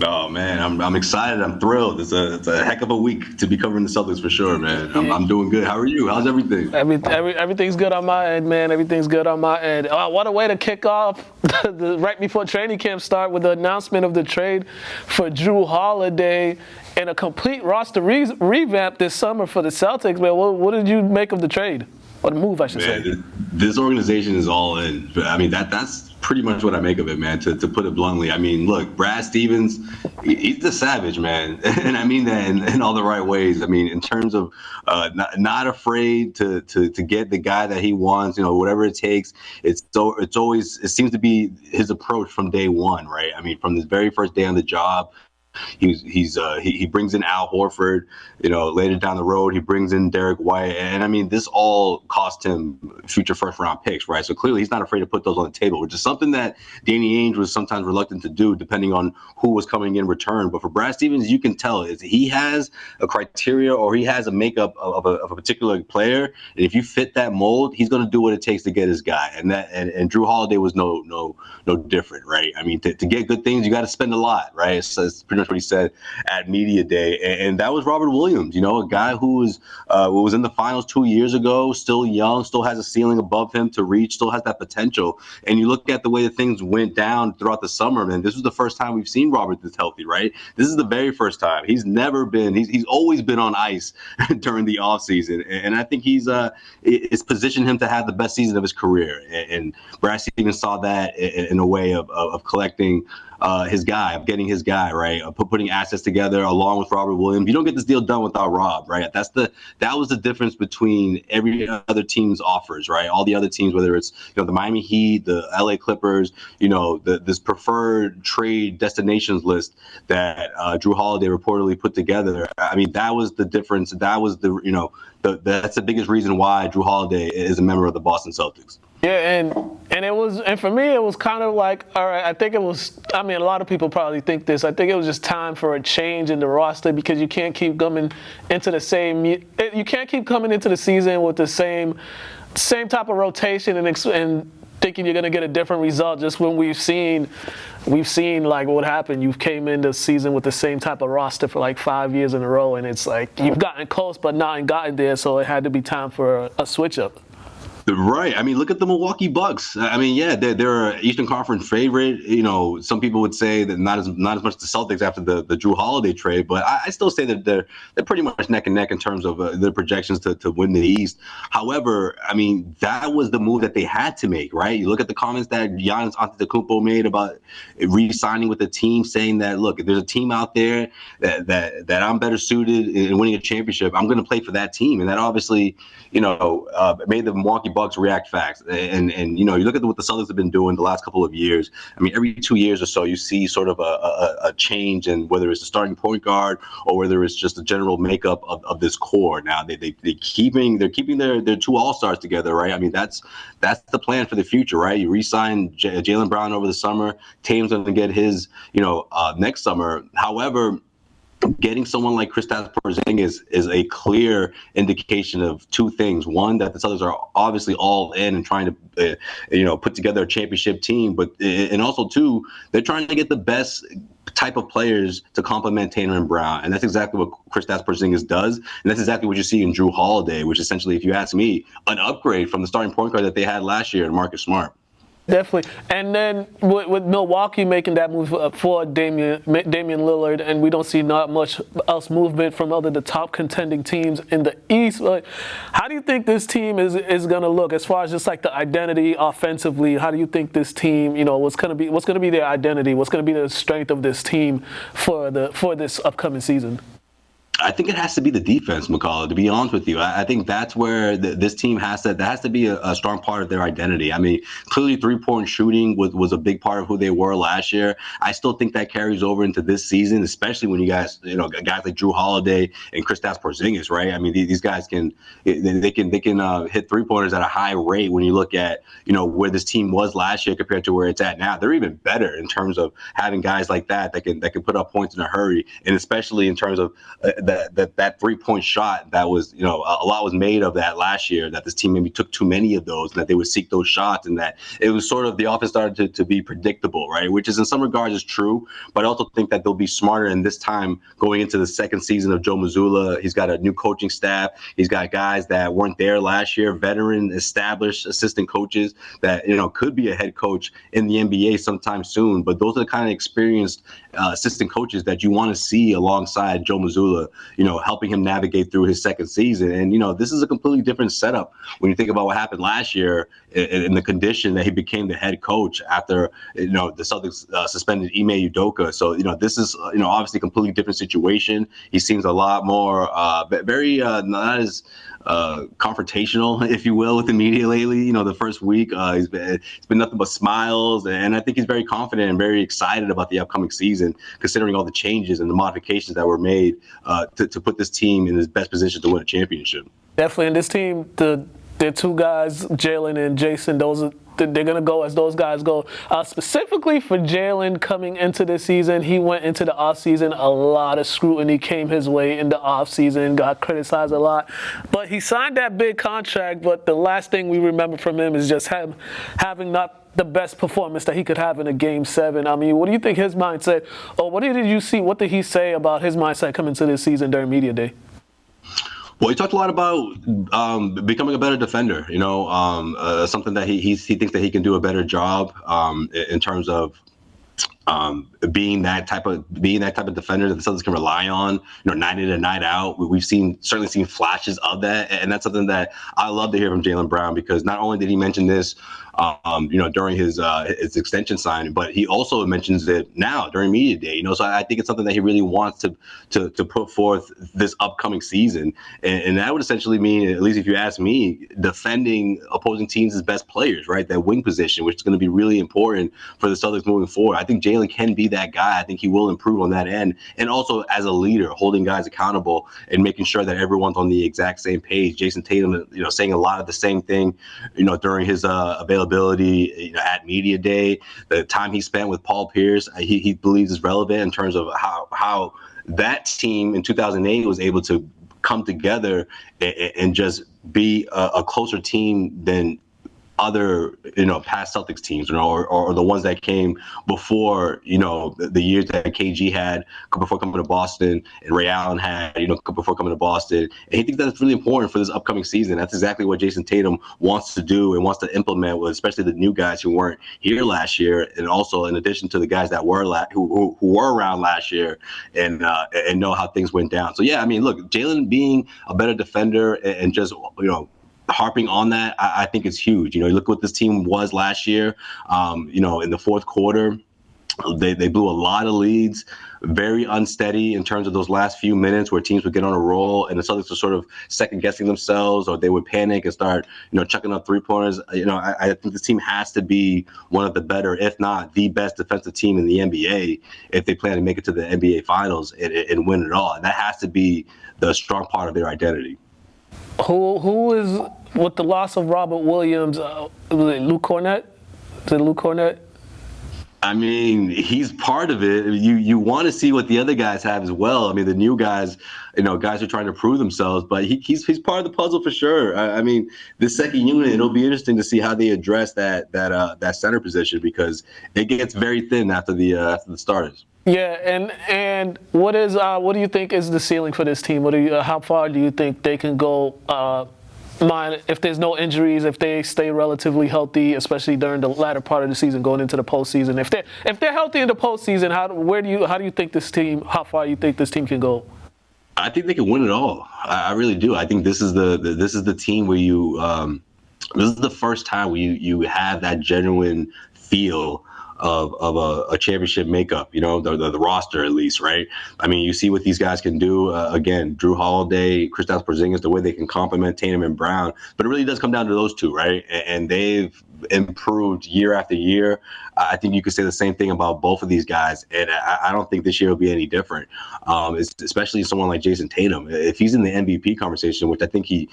Oh man, I'm excited. I'm thrilled. It's a heck of a week to be covering the Celtics for sure, man. I'm doing good. How are you? How's everything? Everything's good on my end, man. Everything's good on my end. What a way to kick off right before training camp start with the announcement of the trade for Jrue Holiday and a complete roster revamp this summer for the Celtics, man. What did you make of the trade? Or the move, I should say. This organization is all in. I mean, that's pretty much what I make of it, man, to put it bluntly. I mean, look, Brad Stevens, he's the savage, man. And I mean that in all the right ways. I mean, in terms of not afraid to get the guy that he wants, you know, whatever it takes. It seems to be his approach from day one, right? I mean, from his very first day on the job. He brings in Al Horford, you know, later down the road, he brings in Derek White. And I mean, this all cost him future first round picks, right? So clearly he's not afraid to put those on the table, which is something that Danny Ainge was sometimes reluctant to do depending on who was coming in return. But for Brad Stevens, you can tell is he has a criteria or he has a makeup of a particular player. And if you fit that mold, he's going to do what it takes to get his guy. And Jrue Holiday was no different, right? I mean, to get good things, you got to spend a lot, right? It's pretty much what he said at Media Day. And that was Robert Williams, you know, a guy who was in the finals 2 years ago, still young, still has a ceiling above him to reach, still has that potential. And you look at the way that things went down throughout the summer, man, this was the first time we've seen Robert this healthy, right? This is the very first time. He's always been on ice during the offseason. And I think it's positioned him to have the best season of his career. And Brad Stevens saw that in a way of collecting his guy, of getting his guy, right? Putting assets together along with Robert Williams. You don't get this deal done without Rob, right? That was the difference between every other team's offers, right? All the other teams, whether it's the Miami Heat, the LA Clippers, this preferred trade destinations list that Drew Holiday reportedly put together. I mean, that was the difference. That was that's the biggest reason why Drew Holiday is a member of the Boston Celtics. Yeah, and for me it was kind of like, all right, I think it was, I mean, a lot of people probably think this. I think it was just time for a change in the roster, because you can't keep coming into the season with the same type of rotation and thinking you're going to get a different result, just when we've seen like what happened. You came into the season with the same type of roster for like 5 years in a row, and it's like you've gotten close but not gotten there, so it had to be time for a switch up. Right. I mean, look at the Milwaukee Bucks. I mean, yeah, they're an Eastern Conference favorite. Some people would say that not as much the Celtics after the Drew Holiday trade, but I still say that they're pretty much neck and neck in terms of their projections to win the East. However, I mean, that was the move that they had to make, right? You look at the comments that Giannis Antetokounmpo made about re-signing with the team, saying that, look, if there's a team out there that I'm better suited in winning a championship, I'm going to play for that team, and that obviously, made the Milwaukee Bucks react fast. And you look at what the Celtics have been doing the last couple of years. I mean, every 2 years or so, you see sort of a change in whether it's a starting point guard or whether it's just a general makeup of this core. Now they're keeping their two all-stars together, right? I mean, that's the plan for the future, right? You re-sign Jaylen Brown over the summer. Tatum's going to get his, next summer. However, getting someone like Kristaps Porzingis is a clear indication of two things. One, that the Celtics are obviously all in and trying to, put together a championship team. And also, two, they're trying to get the best type of players to complement Tatum and Brown. And that's exactly what Kristaps Porzingis does. And that's exactly what you see in Drew Holiday, which essentially, if you ask me, an upgrade from the starting point guard that they had last year in Marcus Smart. Definitely. And then with Milwaukee making that move for Damian Lillard, and we don't see not much else movement from the top contending teams in the East. Like, how do you think this team is going to look as far as just like the identity offensively? How do you think this team, what's going to be their identity? What's going to be the strength of this team for this upcoming season? I think it has to be the defense, Mukala, to be honest with you. I think that's where this team has to be a strong part of their identity. I mean, clearly 3-point shooting was a big part of who they were last year. I still think that carries over into this season, especially when you guys, guys like Drew Holiday and Kristaps Porzingis, right? I mean, these guys can hit 3-pointers at a high rate when you look at, where this team was last year compared to where it's at now. They're even better in terms of having guys like that can put up points in a hurry, and especially in terms of that 3-point shot that was, a lot was made of that last year, that this team maybe took too many of those, and that they would seek those shots, and that it was sort of the offense started to be predictable, right? Which is in some regards is true, but I also think that they'll be smarter in this time going into the second season of Joe Mazzulla. He's got a new coaching staff. He's got guys that weren't there last year, veteran, established assistant coaches that, could be a head coach in the NBA sometime soon. But those are the kind of experienced assistant coaches that you want to see alongside Joe Mazzulla, helping him navigate through his second season. And, this is a completely different setup when you think about what happened last year in the condition that he became the head coach after, the Celtics suspended Ime Udoka. So, this is, obviously a completely different situation. He seems a lot more, very not as confrontational, if you will, with the media lately. The first week, it's been nothing but smiles, and I think he's very confident and very excited about the upcoming season, considering all the changes and the modifications that were made to put this team in his best position to win a championship. Definitely, and this team, the two guys, Jalen and Jason, they're going to go as those guys go. Specifically for Jalen coming into this season, he went into the offseason. A lot of scrutiny came his way in the offseason, got criticized a lot. But he signed that big contract, but the last thing we remember from him is just him having not the best performance that he could have in a Game 7. I mean, what do you think his mindset, or what did you see, what did he say about his mindset coming into this season during media day? Well, he talked a lot about becoming a better defender, something that he thinks that he can do a better job in terms of being that type of defender that the Celtics can rely on, night in and night out. We've certainly seen flashes of that, and that's something that I love to hear from Jaylen Brown, because not only did he mention this, during his extension signing, but he also mentions it now during media day. So I think it's something that he really wants to put forth this upcoming season, and that would essentially mean, at least if you ask me, defending opposing teams' best players, right? That wing position, which is going to be really important for the Celtics moving forward. I think Jaylen can be that guy. I think he will improve on that end, and also as a leader, holding guys accountable and making sure that everyone's on the exact same page. Jason Tatum, saying a lot of the same thing, during his availability, at media day, the time he spent with Paul Pierce, he believes is relevant in terms of how that team in 2008 was able to come together and just be a closer team than other past Celtics teams, or the ones that came before, the years that KG had before coming to Boston, and Ray Allen had, before coming to Boston. And he thinks that's really important for this upcoming season. That's exactly what Jason Tatum wants to do and wants to implement with, especially the new guys who weren't here last year, and also in addition to the guys that were who were around last year and know how things went down. So yeah, I mean, look, Jaylen being a better defender and just harping on that, I think it's huge. You look what this team was last year. In the fourth quarter, they blew a lot of leads, very unsteady in terms of those last few minutes where teams would get on a roll and the Celtics were sort of second guessing themselves, or they would panic and start, chucking up 3-pointers. I think this team has to be one of the better, if not the best defensive team in the NBA if they plan to make it to the NBA Finals and win it all. And that has to be the strong part of their identity. Who is, with the loss of Robert Williams, was it Luke Cornett? Is it Luke Cornett? I mean, he's part of it. You want to see what the other guys have as well. I mean, the new guys, guys are trying to prove themselves, but he's part of the puzzle for sure. I mean, the second unit, it'll be interesting to see how they address that center position, because it gets very thin after the starters. Yeah, and what do you think is the ceiling for this team? How far do you think they can go? If there's no injuries, if they stay relatively healthy, especially during the latter part of the season, going into the postseason. If they're healthy in the postseason, how do you think this team? How far do you think this team can go? I think they can win it all. I really do. I think this is the team where you. This is the first time where you have that genuine feel of a championship makeup, the roster at least, right? I mean, you see what these guys can do. Again, Drew Holiday, Kristaps Porzingis, the way they can complement Tatum and Brown. But it really does come down to those two, right? And they've improved year after year. I think you could say the same thing about both of these guys, and I don't think this year will be any different. Especially someone like Jason Tatum, if he's in the MVP conversation, which I think he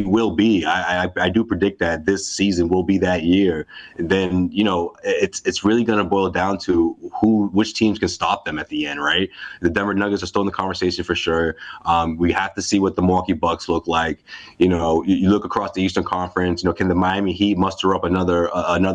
will be. I do predict that this season will be that year. Then it's really going to boil down to which teams can stop them at the end, right? The Denver Nuggets are still in the conversation for sure. We have to see what the Milwaukee Bucks look like. You look across the Eastern Conference. Can the Miami Heat muster up another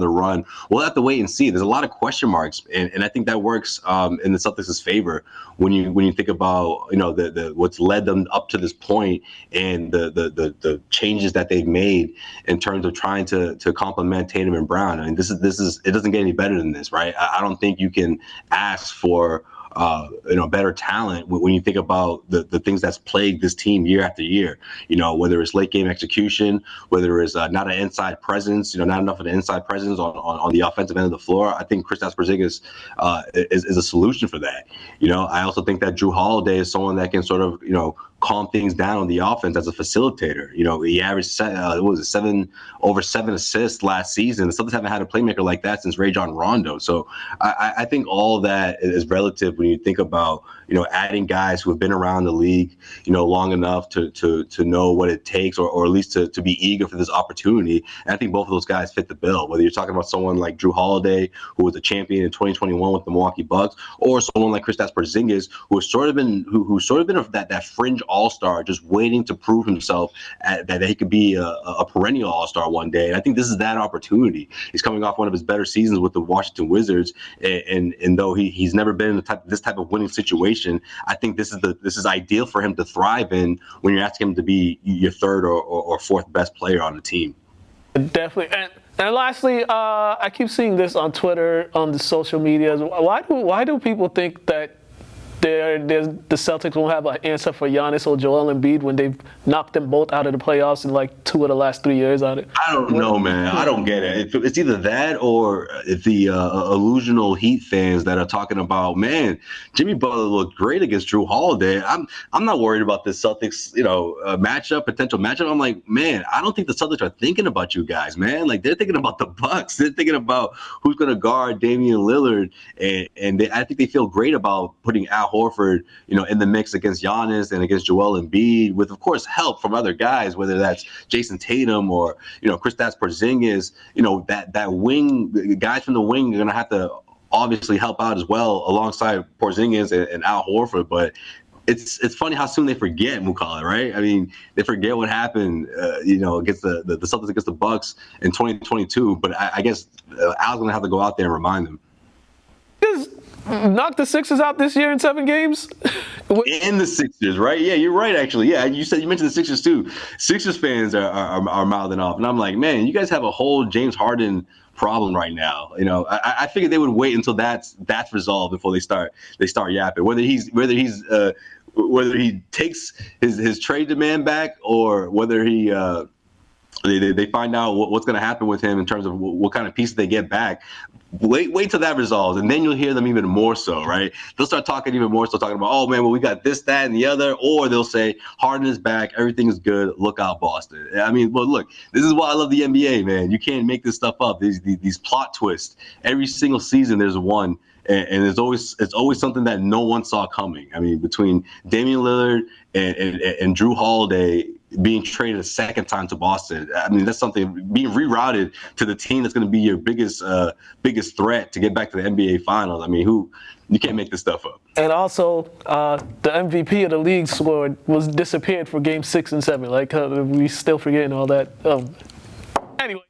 run? We'll have to wait and see. There's a lot of question marks, and I think that works in the Celtics' favor when you think about the what's led them up to this point and the changes that they've made in terms of trying to complement Tatum and Brown. I mean, this is it doesn't get any better than this, right? I don't think you can ask for better talent when you think about the things that's plagued this team year after year. Whether it's late game execution, whether it's not an inside presence, not enough of an inside presence on the offensive end of the floor. I think Kristaps Porzingis is a solution for that. I also think that Drew Holiday is someone that can sort of calm things down on the offense as a facilitator. He averaged over 7 assists last season. The Celtics haven't had a playmaker like that since Rajon Rondo. So I think all of that is relative when you think about adding guys who have been around the league long enough to know what it takes, or at least to be eager for this opportunity. And I think both of those guys fit the bill. Whether you're talking about someone like Drew Holiday, who was a champion in 2021 with the Milwaukee Bucks, or someone like Kristaps Porzingis, who's sort of been that fringe all-star, just waiting to prove himself that he could be a perennial all-star one day. And I think this is that opportunity. He's coming off one of his better seasons with the Washington Wizards, and though he's never been in this type of winning situation, I think this is ideal for him to thrive in when you're asking him to be your third or fourth best player on the team. Definitely. And And lastly, I keep seeing this on Twitter, on the social medias. Why do people think that the Celtics won't have an answer for Giannis or Joel Embiid when they've knocked them both out of the playoffs in like 2 of the last 3 years out of it? I don't know, man. I don't get it. It's either that or the illusional Heat fans that are talking about, man, Jimmy Butler looked great against Drew Holiday. I'm not worried about this Celtics, potential matchup. I'm like, man, I don't think the Celtics are thinking about you guys, man. Like, they're thinking about the Bucks. They're thinking about who's going to guard Damian Lillard, and I think they feel great about putting Al Horford, in the mix against Giannis and against Joel Embiid, with, of course, help from other guys, whether that's Jason Tatum or, Kristaps Porzingis. That wing, guys from the wing are going to have to obviously help out as well alongside Porzingis and Al Horford. But it's funny how soon they forget, Mukala, right? I mean, they forget what happened, against the Celtics against the Bucks in 2022. But I guess Al's going to have to go out there and remind them. Knock the Sixers out this year in 7 games? In the Sixers, right? Yeah, you're right, actually. Yeah, you mentioned the Sixers, too. Sixers fans are mouthing off. And I'm like, man, you guys have a whole James Harden problem right now. I figured they would wait until that's resolved before they start yapping. Whether he takes his trade demand back or whether he they find out what's going to happen with him in terms of what kind of pieces they get back. Wait till that resolves, and then you'll hear them even more so, right? They'll start talking even more so, talking about, oh, man, well, we got this, that, and the other. Or they'll say, Harden is back, everything is good, look out, Boston. I mean, well, look, this is why I love the NBA, man. You can't make this stuff up. These plot twists. Every single season there's one. And it's always something that no one saw coming. I mean, between Damian Lillard and Drew Holiday being traded a second time to Boston, I mean, that's something being rerouted to the team that's going to be your biggest threat to get back to the NBA Finals. I mean, you can't make this stuff up. And also, the MVP of the league was disappeared for Game 6 and 7. Like, we still forgetting all that. Anyway.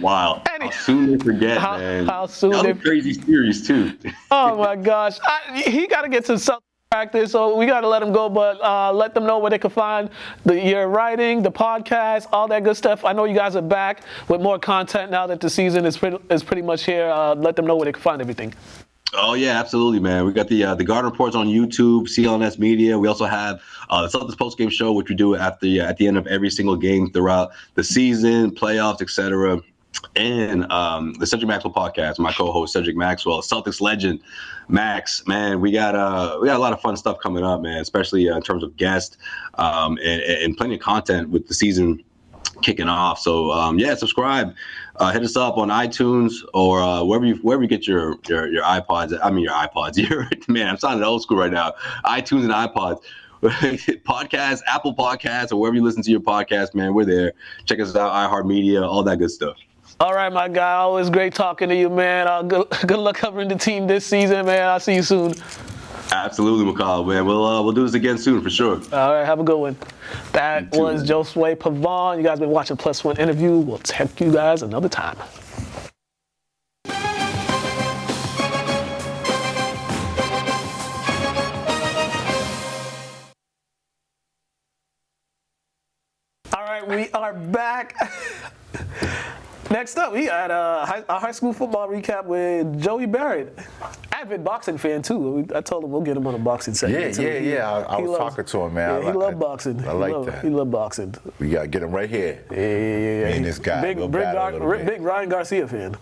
Wow. How soon they forget, man. How soon that was a crazy series, too. Oh, my gosh. He got to get some practice, so we got to let him go, but let them know where they can find your writing, the podcast, all that good stuff. I know you guys are back with more content now that the season is pretty much here. Let them know where they can find everything. Oh, yeah, absolutely, man. We got the Garden Reports on YouTube, CLNS Media. We also have the Celtics postgame show, which we do at the end of every single game throughout the season, playoffs, etc. And the Cedric Maxwell podcast, my co-host Cedric Maxwell, Celtics legend Max. Man, we got a lot of fun stuff coming up, man, especially in terms of guests and plenty of content with the season kicking off. So subscribe, hit us up on iTunes or wherever you get your iPods. I mean your iPods. Man, I'm sounding old school right now. iTunes and iPods. Podcasts, Apple Podcasts, or wherever you listen to your podcast, man, we're there. Check us out, iHeartMedia, all that good stuff. All right, my guy. Always great talking to you, man. Good luck covering the team this season, man. I'll see you soon. Absolutely, Mukala, man. We'll do this again soon for sure. All right, have a good one. That was Josue Pavon. You guys been watching Plus One Interview. We'll check you guys another time. All right, we are back. Next up, we had a high school football recap with Joey Barrett. Avid boxing fan, too. I told him we'll get him on a boxing segment. Yeah. I was talking to him, man. Yeah, he loved boxing. I like that. He loved boxing. We got to get him right here. Yeah. And this guy. Big Ryan Garcia fan.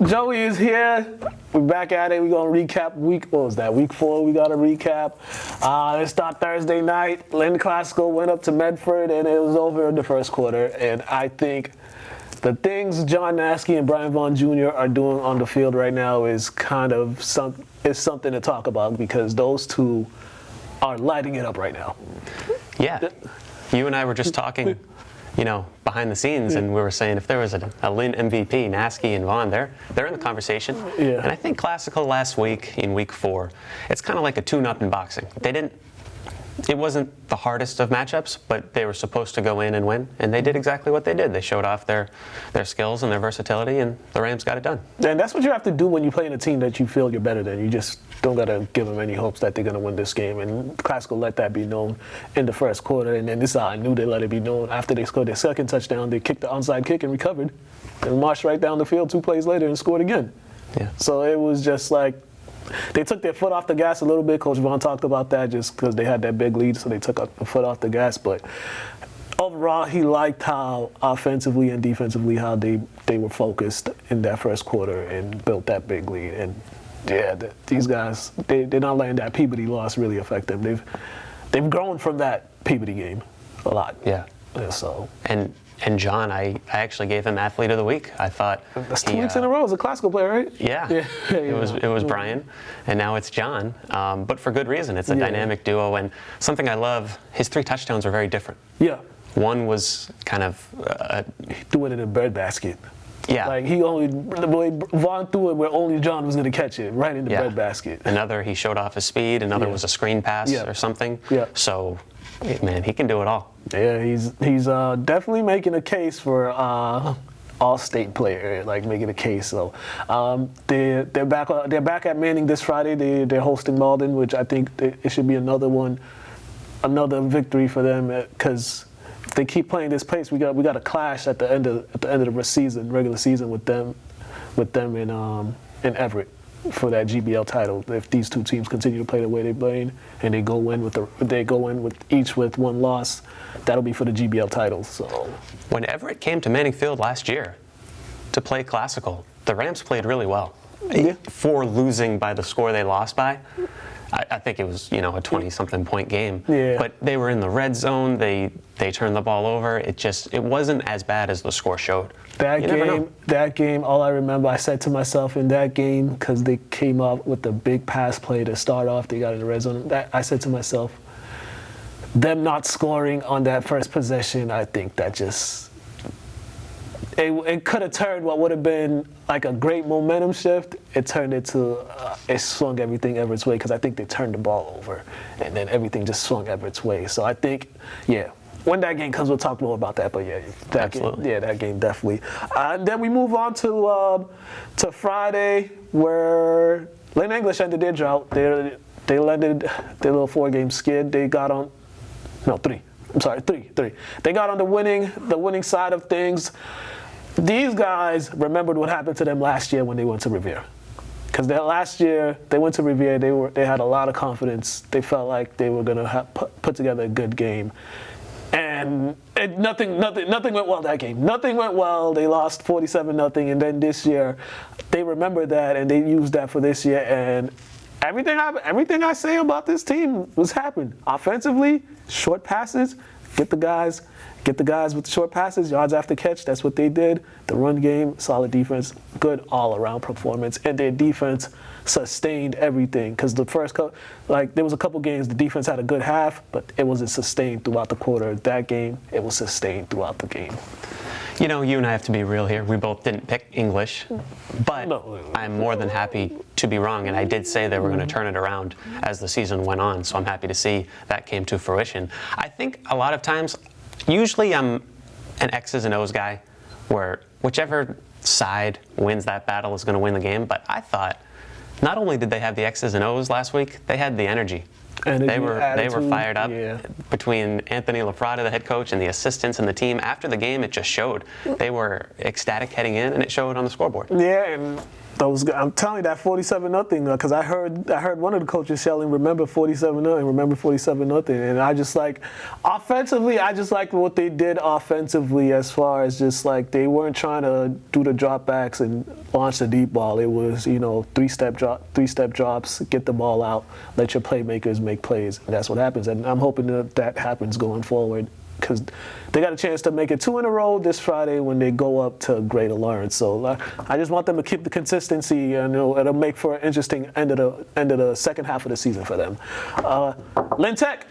Joey is here. We're back at it. We're going to recap week 4. We got to recap. Let's start Thursday night. Lynn Classical went up to Medford, and it was over in the first quarter. And I think the things John Naskey and Brian Vaughn Jr. are doing on the field right now is kind of something to talk about, because those two are lighting it up right now. Yeah. You and I were just talking, behind the scenes, and we were saying if there was a Lynn MVP, Naskey and Vaughn, they're in the conversation. Yeah. And I think Classical last week in week 4, it's kind of like a tune-up in boxing. They didn't it wasn't the hardest of matchups, but they were supposed to go in and win, and they did exactly what they did. They showed off their skills and their versatility, and the Rams got it done. And that's what you have to do when you play in a team that you feel you're better than. You just don't got to give them any hopes that they're going to win this game. And Classical let that be known in the first quarter, and then this is how I knew they let it be known. After they scored their second touchdown, they kicked the onside kick and recovered, and marched right down the field 2 plays later and scored again. Yeah. So it was just like, they took their foot off the gas a little bit. Coach Vaughn talked about that just because they had that big lead, so they took a foot off the gas. But overall, he liked how offensively and defensively how they were focused in that first quarter and built that big lead. And yeah, these guys, they're not letting that Peabody loss really affect them. They've grown from that Peabody game a lot. Yeah. So. And John, I actually gave him Athlete of the Week. I thought that's 2 weeks in a row as a Classical player, right? Yeah. It was Brian, and now it's John. But for good reason. It's a dynamic duo, and something I love. His 3 touchdowns are very different. Yeah. One was kind of doing it in a breadbasket. Yeah. Like the way Vaughn threw it where only John was going to catch it, right in the breadbasket. Another, he showed off his speed. Another was a screen pass or something. Yeah. So, man, he can do it all. Yeah, he's definitely making a case for all-state player, like making a case. So they're back at Manning this Friday. They're hosting Malden, which I think it should be another victory for them because if they keep playing this pace, we got a clash at the end of the regular season with them in Everett for that GBL title. If these 2 teams continue to play the way they're playing and they go in with each with 1 loss, that'll be for the GBL title. So when Everett came to Manning Field last year to play Classical, the Rams played really well. Yeah. For losing by the score they lost by. I think it was, a 20-something point game. Yeah. But they were in the red zone. They turned the ball over. It wasn't as bad as the score showed. That game, all I remember, I said to myself in that game, because they came up with the big pass play to start off, they got in the red zone. I said to myself, them not scoring on that first possession, I think that just it could have turned what would have been like a great momentum shift. It turned into it swung everything Everett's way because I think they turned the ball over and then everything just swung Everett's way. So I think, when that game comes, we'll talk more about that. But that game definitely. And then we move on to Friday where Lynn English ended their drought. They landed their little 4-game skid. They got on 3. I'm sorry, 3. They got on the winning side of things. These guys remembered what happened to them last year when they went to Revere. Because last year they went to Revere, they had a lot of confidence. They felt like they were gonna put together a good game, and nothing went well that game. Nothing went well. They lost 47-0, and then this year they remembered that and they used that for this year. And everything I say about this team was happened. Offensively, short passes, get the guys with the short passes, yards after catch. That's what they did. The run game, solid defense, good all-around performance, and their defense sustained everything. Because there was a couple games the defense had a good half, but it wasn't sustained throughout the quarter. That game, it was sustained throughout the game. You and I have to be real here. We both didn't pick English, but I'm more than happy to be wrong. And I did say they were going to turn it around as the season went on, so I'm happy to see that came to fruition. I think a lot of times, usually I'm an X's and O's guy, where whichever side wins that battle is going to win the game. But I thought not only did they have the X's and O's last week, they had the energy. They were fired up between Anthony LaFrada, the head coach, and the assistants and the team. After the game, it just showed. They were ecstatic heading in, and it showed on the scoreboard. Yeah, and I'm telling you that 47-0, because I heard one of the coaches yelling, "Remember 47-0, remember 47-0," and I just offensively, I just liked what they did offensively as far as just they weren't trying to do the dropbacks and launch the deep ball. It was 3-step drops, get the ball out, let your playmakers make plays. And that's what happens, and I'm hoping that happens going forward. Because they got a chance to make it 2 in a row this Friday when they go up to Greater Lawrence. So I just want them to keep the consistency, and it'll make for an interesting end of the second half of the season for them. Lynn Tech,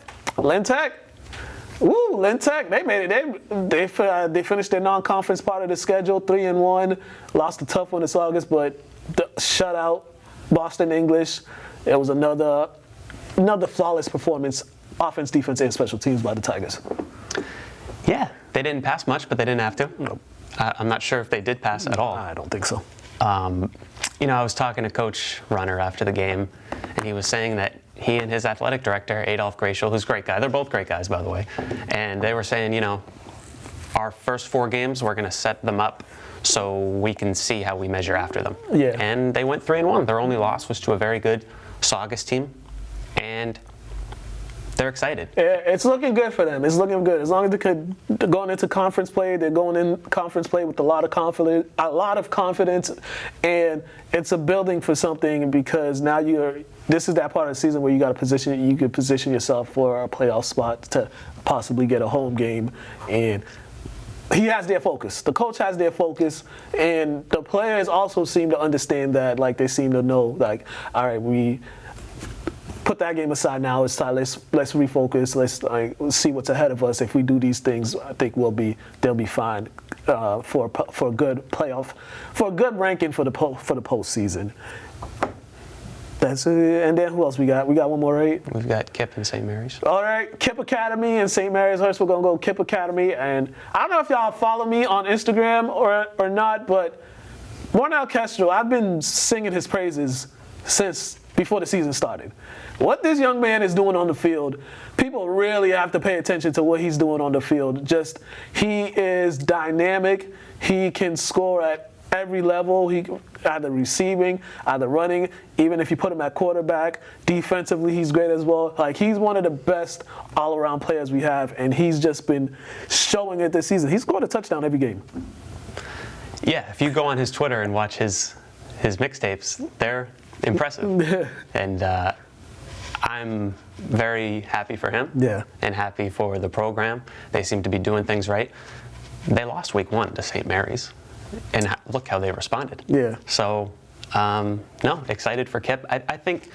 woo! Lynn Tech, they made it. They finished their non-conference part of the schedule, 3-1. Lost a tough one this August, but the shutout Boston English. It was another flawless performance offense, defense, and special teams by the Tigers. Yeah, they didn't pass much, but they didn't have to. Nope. I'm not sure if they did pass at all. I don't think so. I was talking to Coach Runner after the game, and he was saying that he and his athletic director, Adolph Gratial, who's a great guy, they're both great guys, by the way, and they were saying, our first 4 games, we're going to set them up so we can see how we measure after them. Yeah. And they went 3-1. Their only loss was to a very good Saugus team, and they're excited. It's looking good for them. It's looking good. As long as they're going into conference play, they're going in conference play with a lot of confidence, and it's a building for something because now this is that part of the season where you could position yourself for a playoff spot to possibly get a home game, and he has their focus. The coach has their focus, and the players also seem to understand that. Like, they seem to know, like, all right, we put that game aside now. It's time. Let's refocus. Let's see what's ahead of us. If we do these things, I think they'll be fine for a good playoff, for a good ranking for the postseason. That's it. And then who else we got? We got one more, right? We've got Kip and St. Mary's. All right, Kip Academy and St. Mary's. First, we're gonna go Kip Academy, and I don't know if y'all follow me on Instagram or not, but Mornell Castro, I've been singing his praises since before the season started. What this young man is doing on the field, people really have to pay attention to what he's doing on the field. He is dynamic. He can score at every level. He either receiving, either running. Even if you put him at quarterback, defensively he's great as well. Like, he's one of the best all-around players we have, and he's just been showing it this season. He's scored a touchdown every game. Yeah, if you go on his Twitter and watch his mixtapes, they're impressive. And I'm very happy for him. Yeah. And happy for the program. They seem to be doing things right. They lost week 1 to St. Mary's, and look how they responded. Yeah. So, no, excited for Kip. I think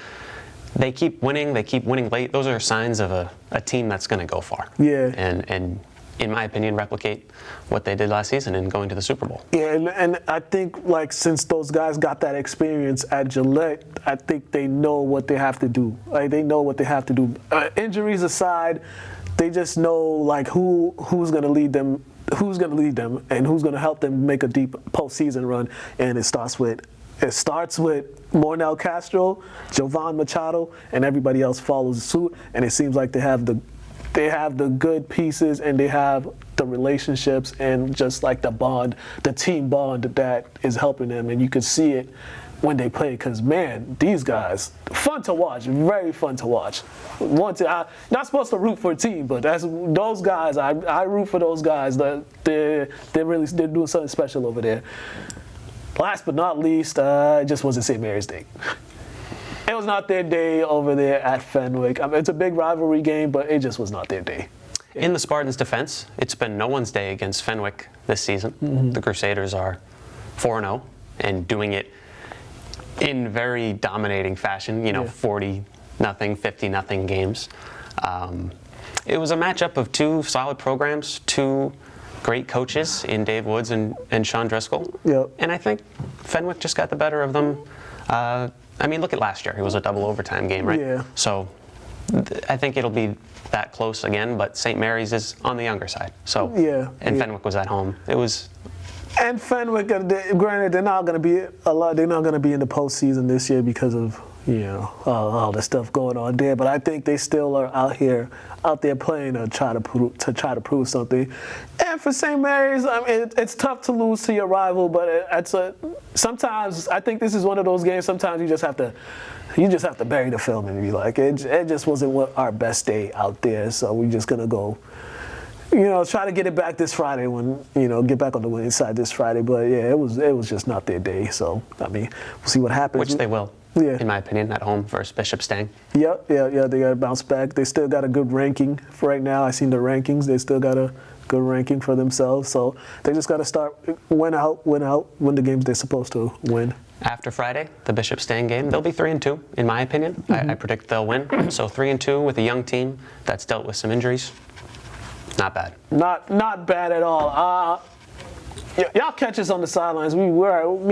they keep winning. They keep winning late. Those are signs of a team that's going to go far. Yeah. And in my opinion, replicate what they did last season and going to the Super Bowl. Yeah, and I think, like, since those guys got that experience at Gillette, I think they know what they have to do. Like, they know what they have to do. Injuries aside, they just know, like, who's going to lead them, and who's going to help them make a deep postseason run. And it starts with Mornell Castro, Jovan Machado, and everybody else follows suit. And it seems like they have the good pieces, and they have the relationships, and just like the team bond that is helping them. And you can see it when they play, because, man, these guys, fun to watch, very fun to watch. Not supposed to root for a team, but those guys, I root for those guys. They're doing something special over there. Last but not least, it just wasn't St. Mary's Day. It was not their day over there at Fenwick. I mean, it's a big rivalry game, but it just was not their day. In the Spartans' defense, it's been no one's day against Fenwick this season. Mm-hmm. The Crusaders are 4-0 and doing it in very dominating fashion, 40-0, 50-0 games. It was a matchup of 2 solid programs, 2 great coaches in Dave Woods and Sean Driscoll. Yep. And I think Fenwick just got the better of them. Look at last year. It was a double overtime game, right? Yeah. So I think it'll be that close again, but St. Mary's is on the younger side. So yeah. And Fenwick was at home. It was. And Fenwick, granted, they're not going to be They're not going to be in the postseason this year because of all the stuff going on there. But I think they still are out there playing to try to prove something. And for St. Mary's, I mean, it's tough to lose to your rival, but sometimes I think this is one of those games. Sometimes you just have to bury the film and be like, it just wasn't our best day out there, so we're just gonna go. Try to get it back this Friday get back on the winning side this Friday. But yeah, it was just not their day. So, I mean, we'll see what happens. Which they will, in my opinion, at home versus Bishop Stang. Yeah, they got to bounce back. They still got a good ranking for right now. I seen the rankings. They still got a good ranking for themselves. So they just got to start win the games they're supposed to win. After Friday, the Bishop Stang game, they'll be 3-2, in my opinion. Mm-hmm. I predict they'll win. So 3-2 with a young team that's dealt with some injuries. Not bad. Not bad at all. Y'all catch us on the sidelines. Me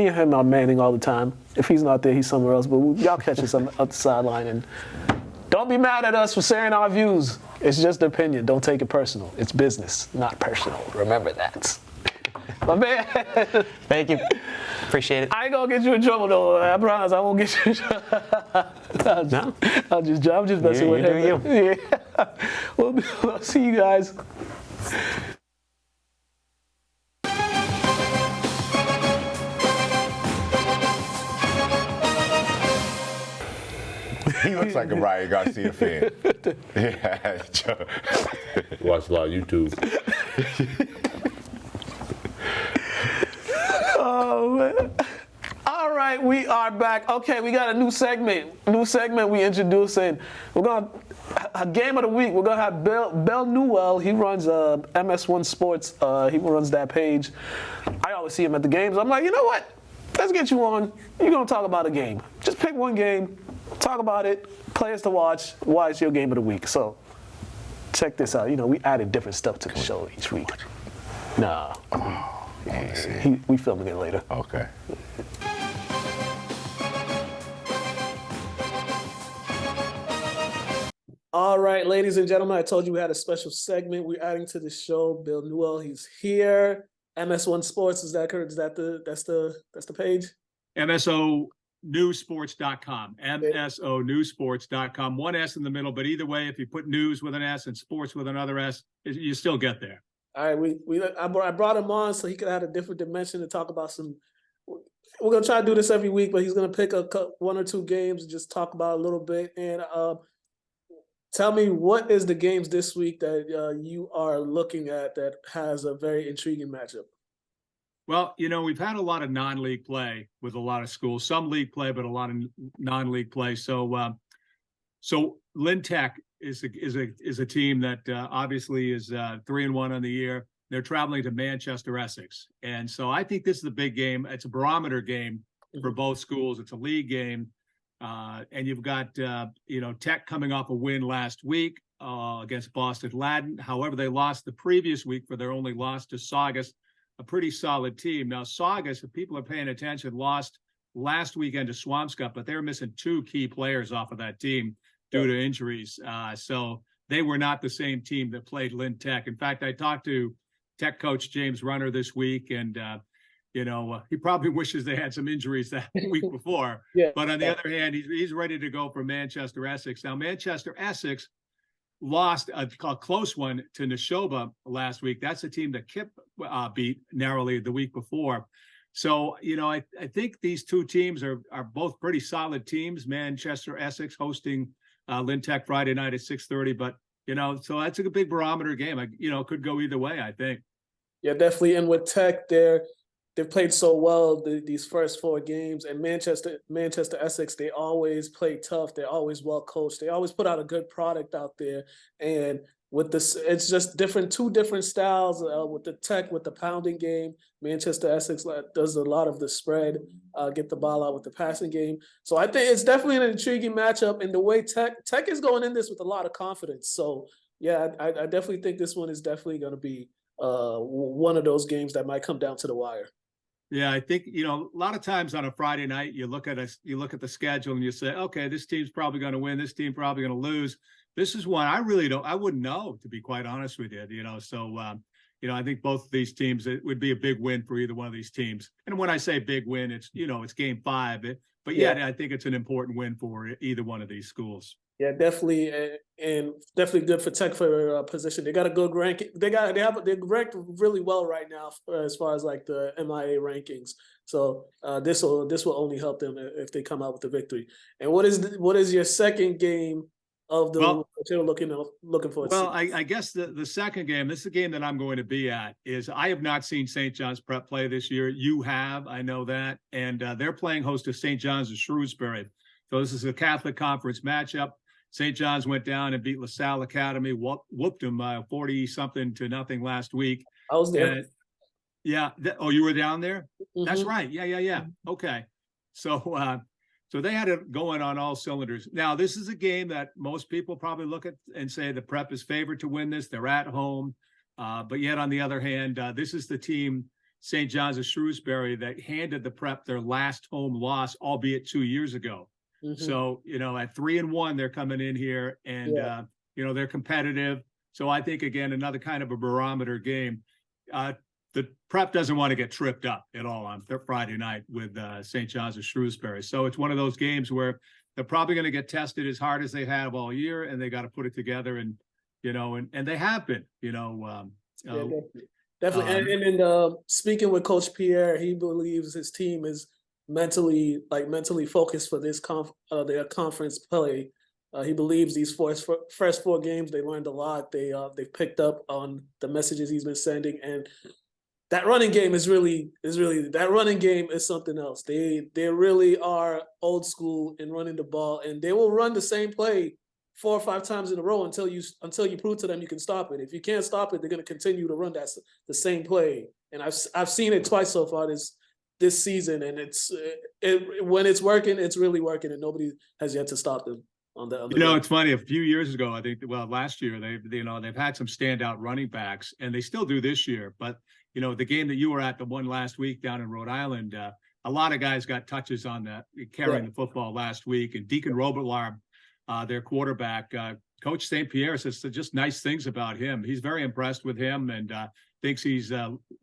and him are manning all the time. If he's not there, he's somewhere else. But y'all catch us on the sideline, and Don't be mad at us for sharing our views. It's just opinion. Don't take it personal. It's business, not personal. Remember that. My man. Thank you. Appreciate it. I ain't gonna get you in trouble though. I promise I won't get you in trouble. No. I'm just messing with him. Do you. Yeah. We'll see you guys. He looks like a Ryan Garcia fan. Yeah, Joe. Watch a lot of YouTube. Oh, man. All right, we are back. Okay, we got a new segment. We introducing. We're going to, a game of the week. We're going to have Bill Newell. He runs MS1 Sports. He runs that page. I always see him at the games. I'm like, you know what? Let's get you on. You're going to talk about a game. Just pick one game. Talk about it. Players to watch. Why it's your game of the week. So check this out. You know, we added different stuff to the show each week. Nah. We filming it later. Okay. All right, ladies and gentlemen, I told you we had a special segment we're adding to the show. Bill Newell, he's here. MS1 Sports, is that correct? Is that that's the page? MSONewsports.com. MSONewsports.com. One S in the middle, but either way, if you put news with an S and sports with another S, you still get there. All right, I brought him on so he could have a different dimension to talk about some. We're gonna try to do this every week, but he's gonna pick one or two games and just talk about a little bit. And tell me, what is the games this week that you are looking at that has a very intriguing matchup? Well, you know, we've had a lot of non-league play with a lot of schools. Some league play, but a lot of non-league play. So Lynn Tech is a team that obviously is 3-1 on the year. They're traveling to Manchester, Essex, and so I think this is a big game. It's a barometer game for both schools. It's a league game, and you've got Tech coming off a win last week against Boston Latin. However, they lost the previous week for their only loss to Saugus, a pretty solid team. Now, Saugus, if people are paying attention, lost last weekend to Swampscott, but they were missing two key players off of that team due to injuries. So they were not the same team that played Lynn Tech. In fact, I talked to Tech coach James Runner this week, and he probably wishes they had some injuries that week before. Yeah. But on the other hand, he's ready to go for Manchester Essex. Now, Manchester Essex lost a close one to Neshoba last week. That's a team that Kip beat narrowly the week before. So, I think these two teams are both pretty solid teams. Manchester Essex hosting Lynn Tech Friday night at 6:30. But, so that's a big barometer game. It could go either way, I think. Yeah, definitely. And with Tech, they've played so well these first four games. And Manchester Essex, they always play tough. They're always well coached. They always put out a good product out there. And with this, it's just two different styles. With the Tech, with the pounding game, Manchester Essex does a lot of the spread, get the ball out with the passing game. So I think it's definitely an intriguing matchup. And the way Tech is going in this with a lot of confidence. So yeah, I definitely think this one is definitely going to be one of those games that might come down to the wire. Yeah, I think, a lot of times on a Friday night, you look at the schedule and you say, okay, this team's probably going to win, this team probably going to lose. This is one I wouldn't know, to be quite honest with you, So, I think both of these teams, it would be a big win for either one of these teams. And when I say big win, it's, it's game 5. But I think it's an important win for either one of these schools. Yeah, definitely, and definitely good for Tech for their position. They got a good ranking. They're ranked really well right now as far as like the MIA rankings. So this will only help them if they come out with a victory. And what is your second game of the that you're looking for? Well, I guess the second game, this is the game that I'm going to be at, is I have not seen St. John's Prep play this year. You have, I know that, and they're playing host to St. John's of Shrewsbury. So this is a Catholic Conference matchup. St. John's went down and beat LaSalle Academy, whooped them 40-something to nothing last week. I was there. You were down there? Mm-hmm. That's right. Yeah. Okay. So they had it going on all cylinders. Now, this is a game that most people probably look at and say the Prep is favored to win this. They're at home. But yet, on the other hand, this is the team, St. John's of Shrewsbury, that handed the Prep their last home loss, albeit 2 years ago. So, at 3-1, they're coming in here and, they're competitive. So I think, again, another kind of a barometer game. The Prep doesn't want to get tripped up at all on Friday night with St. John's of Shrewsbury. So it's one of those games where they're probably going to get tested as hard as they have all year, and they got to put it together. And, and they have been, Definitely. And speaking with Coach Pierre, he believes his team is mentally focused for this their conference play. He believes these first 4 games, they learned a lot. They've picked up on the messages he's been sending, and that running game is really something else. They really are old school in running the ball, and they will run the same play 4 or 5 times in a row until you prove to them you can stop it. If you can't stop it, they're going to continue to run the same play. And I've seen it twice so far this season, and when it's working, it's really working, and nobody has yet to stop them. It's funny. A few years ago, I think, last year they've had some standout running backs, and they still do this year. But the game that you were at, the one last week down in Rhode Island, a lot of guys got touches on carrying the football last week. And Deacon Robillard, their quarterback, Coach St. Pierre says just nice things about him. He's very impressed with him and thinks he's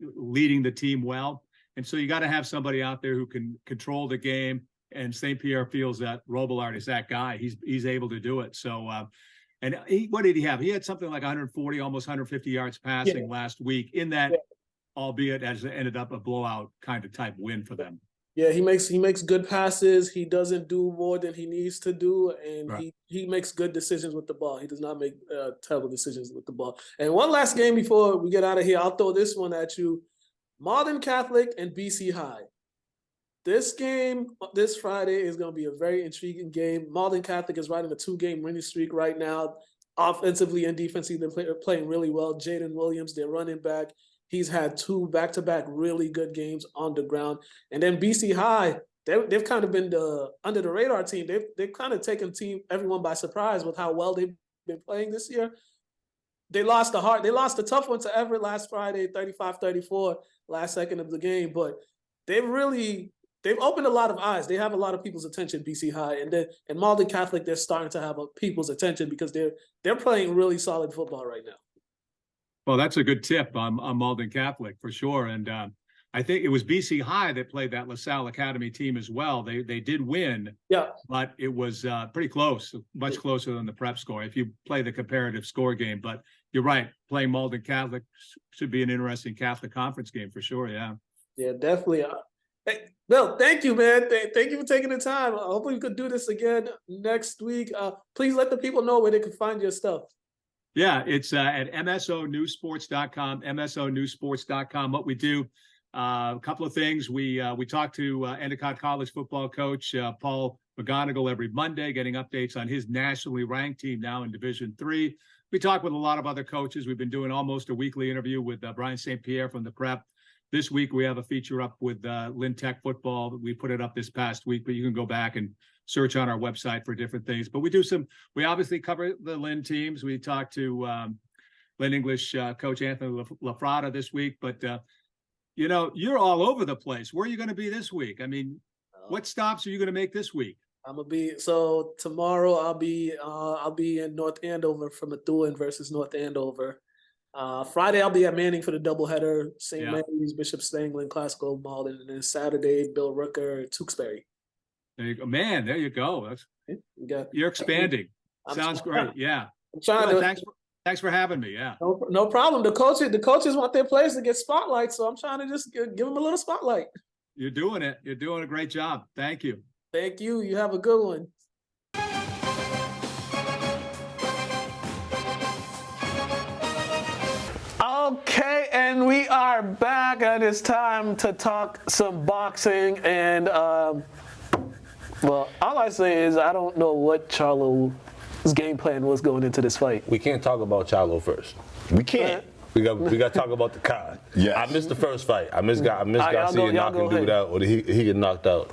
leading the team well. And so you got to have somebody out there who can control the game. And St. Pierre feels that Robillard is that guy. He's able to do it. So, what did he have? He had something like 140, almost 150 yards passing last week in that, albeit as it ended up a blowout kind of type win for them. Yeah, he makes good passes. He doesn't do more than he needs to do, and he makes good decisions with the ball. He does not make terrible decisions with the ball. And one last game before we get out of here, I'll throw this one at you. Malden Catholic and BC High. This game this Friday is going to be a very intriguing game. Malden Catholic is riding a 2-game winning streak right now. Offensively and defensively, they're playing really well. Jaden Williams, their running back, he's had 2 back-to-back really good games on the ground. And then BC High, they've kind of been the under the radar team. They've kind of taken everyone by surprise with how well they've been playing this year. They lost a tough one to Everett last Friday, 35-34, last second of the game. But they've opened a lot of eyes. They have a lot of people's attention, BC High. And Malden Catholic, they're starting to have people's attention because they're playing really solid football right now. Well, that's a good tip on Malden Catholic for sure. And I think it was BC High that played that LaSalle Academy team as well. They did win, but it was pretty close, much closer than the prep score if you play the comparative score game. But you're right, playing Malden Catholic should be an interesting Catholic conference game for sure, yeah. Yeah, definitely. Hey, Bill, thank you, man. Thank you for taking the time. I hope we could do this again next week. Please let the people know where they can find your stuff. Yeah, it's at msonewsports.com, msonewsports.com. What we do, a couple of things. We talk to Endicott College football coach Paul McGonigal every Monday, getting updates on his nationally ranked team now in Division III. We talk with a lot of other coaches. We've been doing almost a weekly interview with Brian St. Pierre from the Prep. This week, we have a feature up with Lynn Tech football. We put it up this past week, but you can go back and search on our website for different things. But we obviously cover the Lynn teams. We talked to Lynn English coach Anthony LaFrada this week. But, you're all over the place. Where are you going to be this week? I mean, what stops are you going to make this week? Tomorrow I'll be in North Andover for Methuen versus North Andover. Friday I'll be at Manning for the doubleheader, St. Mary's, Bishop Stanglin, Classical Malden, and then Saturday Bill Rooker, Tewksbury. There you go, man. There you go. You're expanding. Sounds great. Yeah. Thanks for having me. Yeah. No problem. The coaches want their players to get spotlight, so I'm trying to just give them a little spotlight. You're doing it. You're doing a great job. Thank you. Thank you. You have a good one. Okay, and we are back, and it's time to talk some boxing. And all I say is I don't know what Charlo's game plan was going into this fight. We can't talk about Charlo first. We can't. We got to talk about the card. Yes. I missed the first fight. I missed Garcia knocking dude out, or he get knocked out.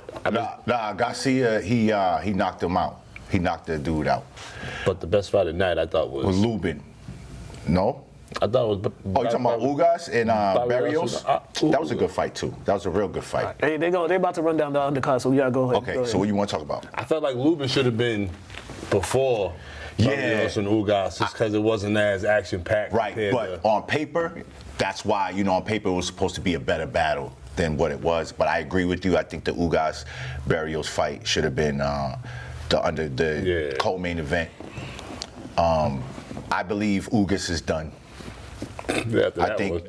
Garcia, he knocked him out. He knocked the dude out. But the best fight of the night, I thought, was Lubin. No. I thought it was. Oh, you talking about Ugas and Barrios? That was a good fight too. That was a real good fight. Hey, they about to run down the undercard, so we gotta go ahead. Okay, so what you want to talk about? I felt like Lubin should have been before Barrios and Ugas, just because it wasn't as action packed. Right, but on paper, that's why on paper it was supposed to be a better battle than what it was. But I agree with you. I think the Ugas Barrios fight should have been the co-main event. I believe Ugas is done. I think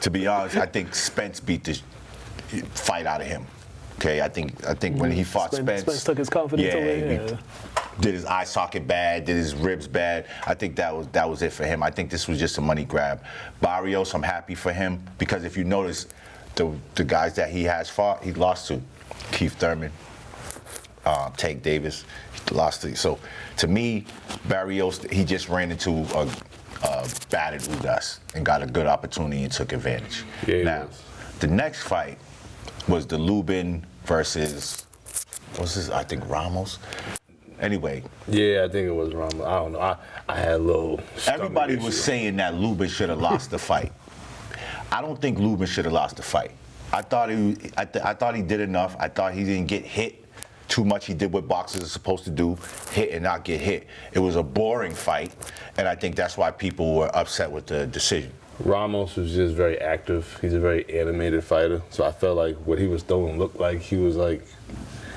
to be honest, I think Spence beat the fight out of him. Okay, I think when he fought Spence took his confidence away. Did his eye socket bad, did his ribs bad. I think that was it for him. I think this was just a money grab. Barrios, I'm happy for him because if you notice, the guys that he has fought, he lost to Keith Thurman, Tank Davis, he lost to. So to me, Barrios, he just ran into a battered Ugas and got a good opportunity and took advantage. Now, the next fight was the Lubin versus, I think Ramos. Anyway. Yeah, I think it was Ramos. I don't know. I had a little. Everybody was saying that Lubin should have lost the fight. I don't think Lubin should have lost the fight. I thought he did enough. I thought he didn't get hit too much. He did what boxers are supposed to do, hit and not get hit. It was a boring fight, and I think that's why people were upset with the decision. Ramos was just very active. He's a very animated fighter, so I felt like what he was throwing looked like he was like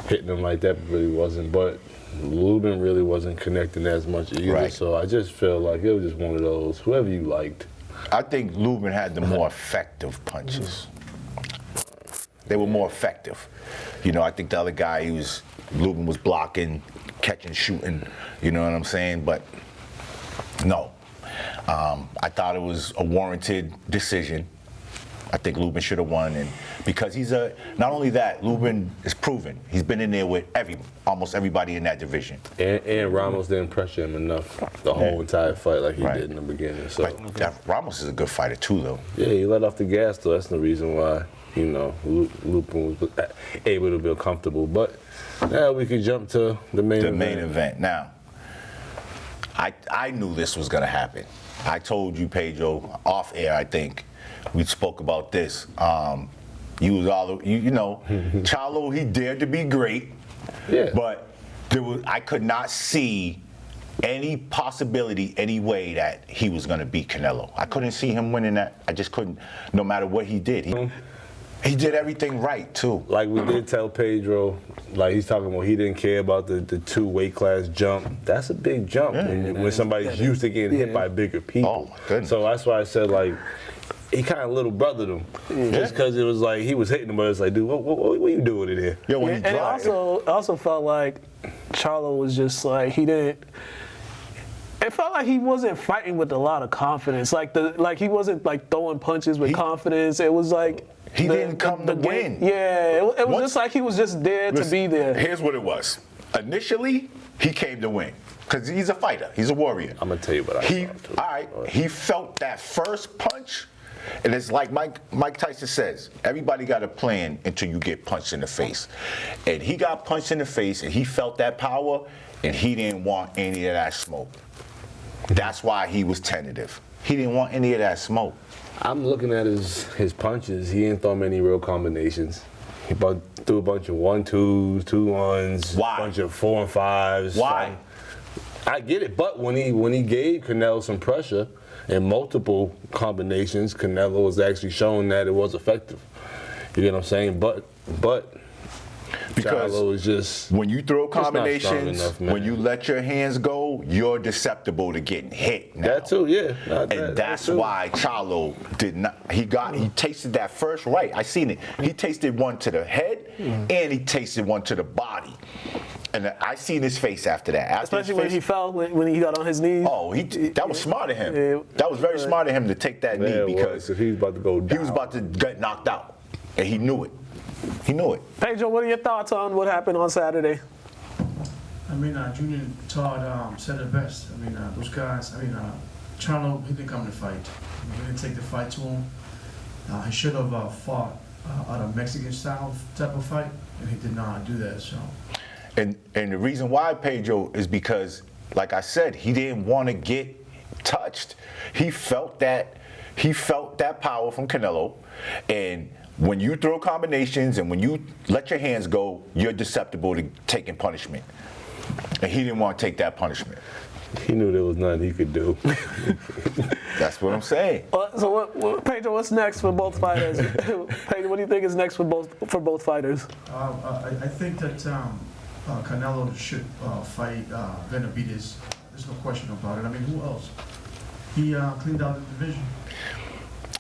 hitting him like that, but really wasn't. But Lubin really wasn't connecting as much either, right. So I just felt like it was just one of those, whoever you liked. I think Lubin had the more effective punches. They were more effective. I think the other guy, Lubin was blocking, catching, shooting, you know what I'm saying? But no. I thought it was a warranted decision. I think Lubin should have won, and because not only that, Lubin is proven. He's been in there with almost everybody in that division. And Ramos didn't pressure him enough the whole entire fight like he did in the beginning. So Ramos is a good fighter too, though. Yeah, he let off the gas, though. That's the reason why Lubin was able to feel comfortable. But now we can jump to the main event. The main event. Now, I knew this was going to happen. I told you, Pedro, off air, I think, we spoke about this. Charlo, he dared to be great, but I could not see any possibility, any way that he was going to beat Canelo. I couldn't see him winning that. I just couldn't, no matter what he did. He did everything right, too. Like we did tell Pedro, like he's talking about he didn't care about the 2 weight class jump. That's a big jump when somebody's used to getting hit by bigger people. Oh, goodness. So that's why I said, like, he kind of little brothered him. Just because it was like he was hitting him, but it's like, dude, what are you doing in here? And I also felt like Charlo was just like, it felt like he wasn't fighting with a lot of confidence. Like he wasn't like throwing punches with confidence. It was like he didn't come to win. Yeah, it was just like he was just there to be there. Here's what it was. Initially, he came to win because he's a fighter. He's a warrior. I'm gonna tell you what I saw too. All right. He felt that first punch, and it's like Mike Tyson says, everybody got a plan until you get punched in the face. And he got punched in the face, and he felt that power, and he didn't want any of that smoke. That's why he was tentative. He didn't want any of that smoke. I'm looking at his punches. He didn't throw many real combinations. He threw a bunch of 1-2s, 2-1s, Why? a bunch of 4 and 5s. Why? I get it, but when he gave Canelo some pressure in multiple combinations, Canelo was actually showing that it was effective. You get what I'm saying? But because Charlo is just when you throw not strong combinations, enough, man. when you let your hands go, you're susceptible to getting hit now. that too, yeah. And that's why Charlo did not. He tasted that first right. I seen it. He tasted one to the head, and he tasted one to the body. And I seen his face after that. Especially when he fell, when he got on his knees. Oh, that was smart of him. That was very smart of him to take that knee because he was about to go down. He was about to get knocked out, and he knew it. He knew it. Pedro, what are your thoughts on what happened on Saturday? I mean, Junior and Todd said it best. I mean, those guys, Charlo, he didn't come to fight. He didn't take the fight to him. He should have fought out of Mexican style type of fight, and he did not do that, so. And the reason why, Pedro, is because, like I said, he didn't want to get touched. He felt that power from Canelo, and when you throw combinations and when you let your hands go, you're susceptible to taking punishment. And he didn't want to take that punishment. He knew there was nothing he could do. That's what I'm saying. So, Pedro, what's next for both fighters? Pedro, what do you think is next for both fighters? I think that Canelo should fight Benavidez. There's no question about it. I mean, who else? He cleaned out the division.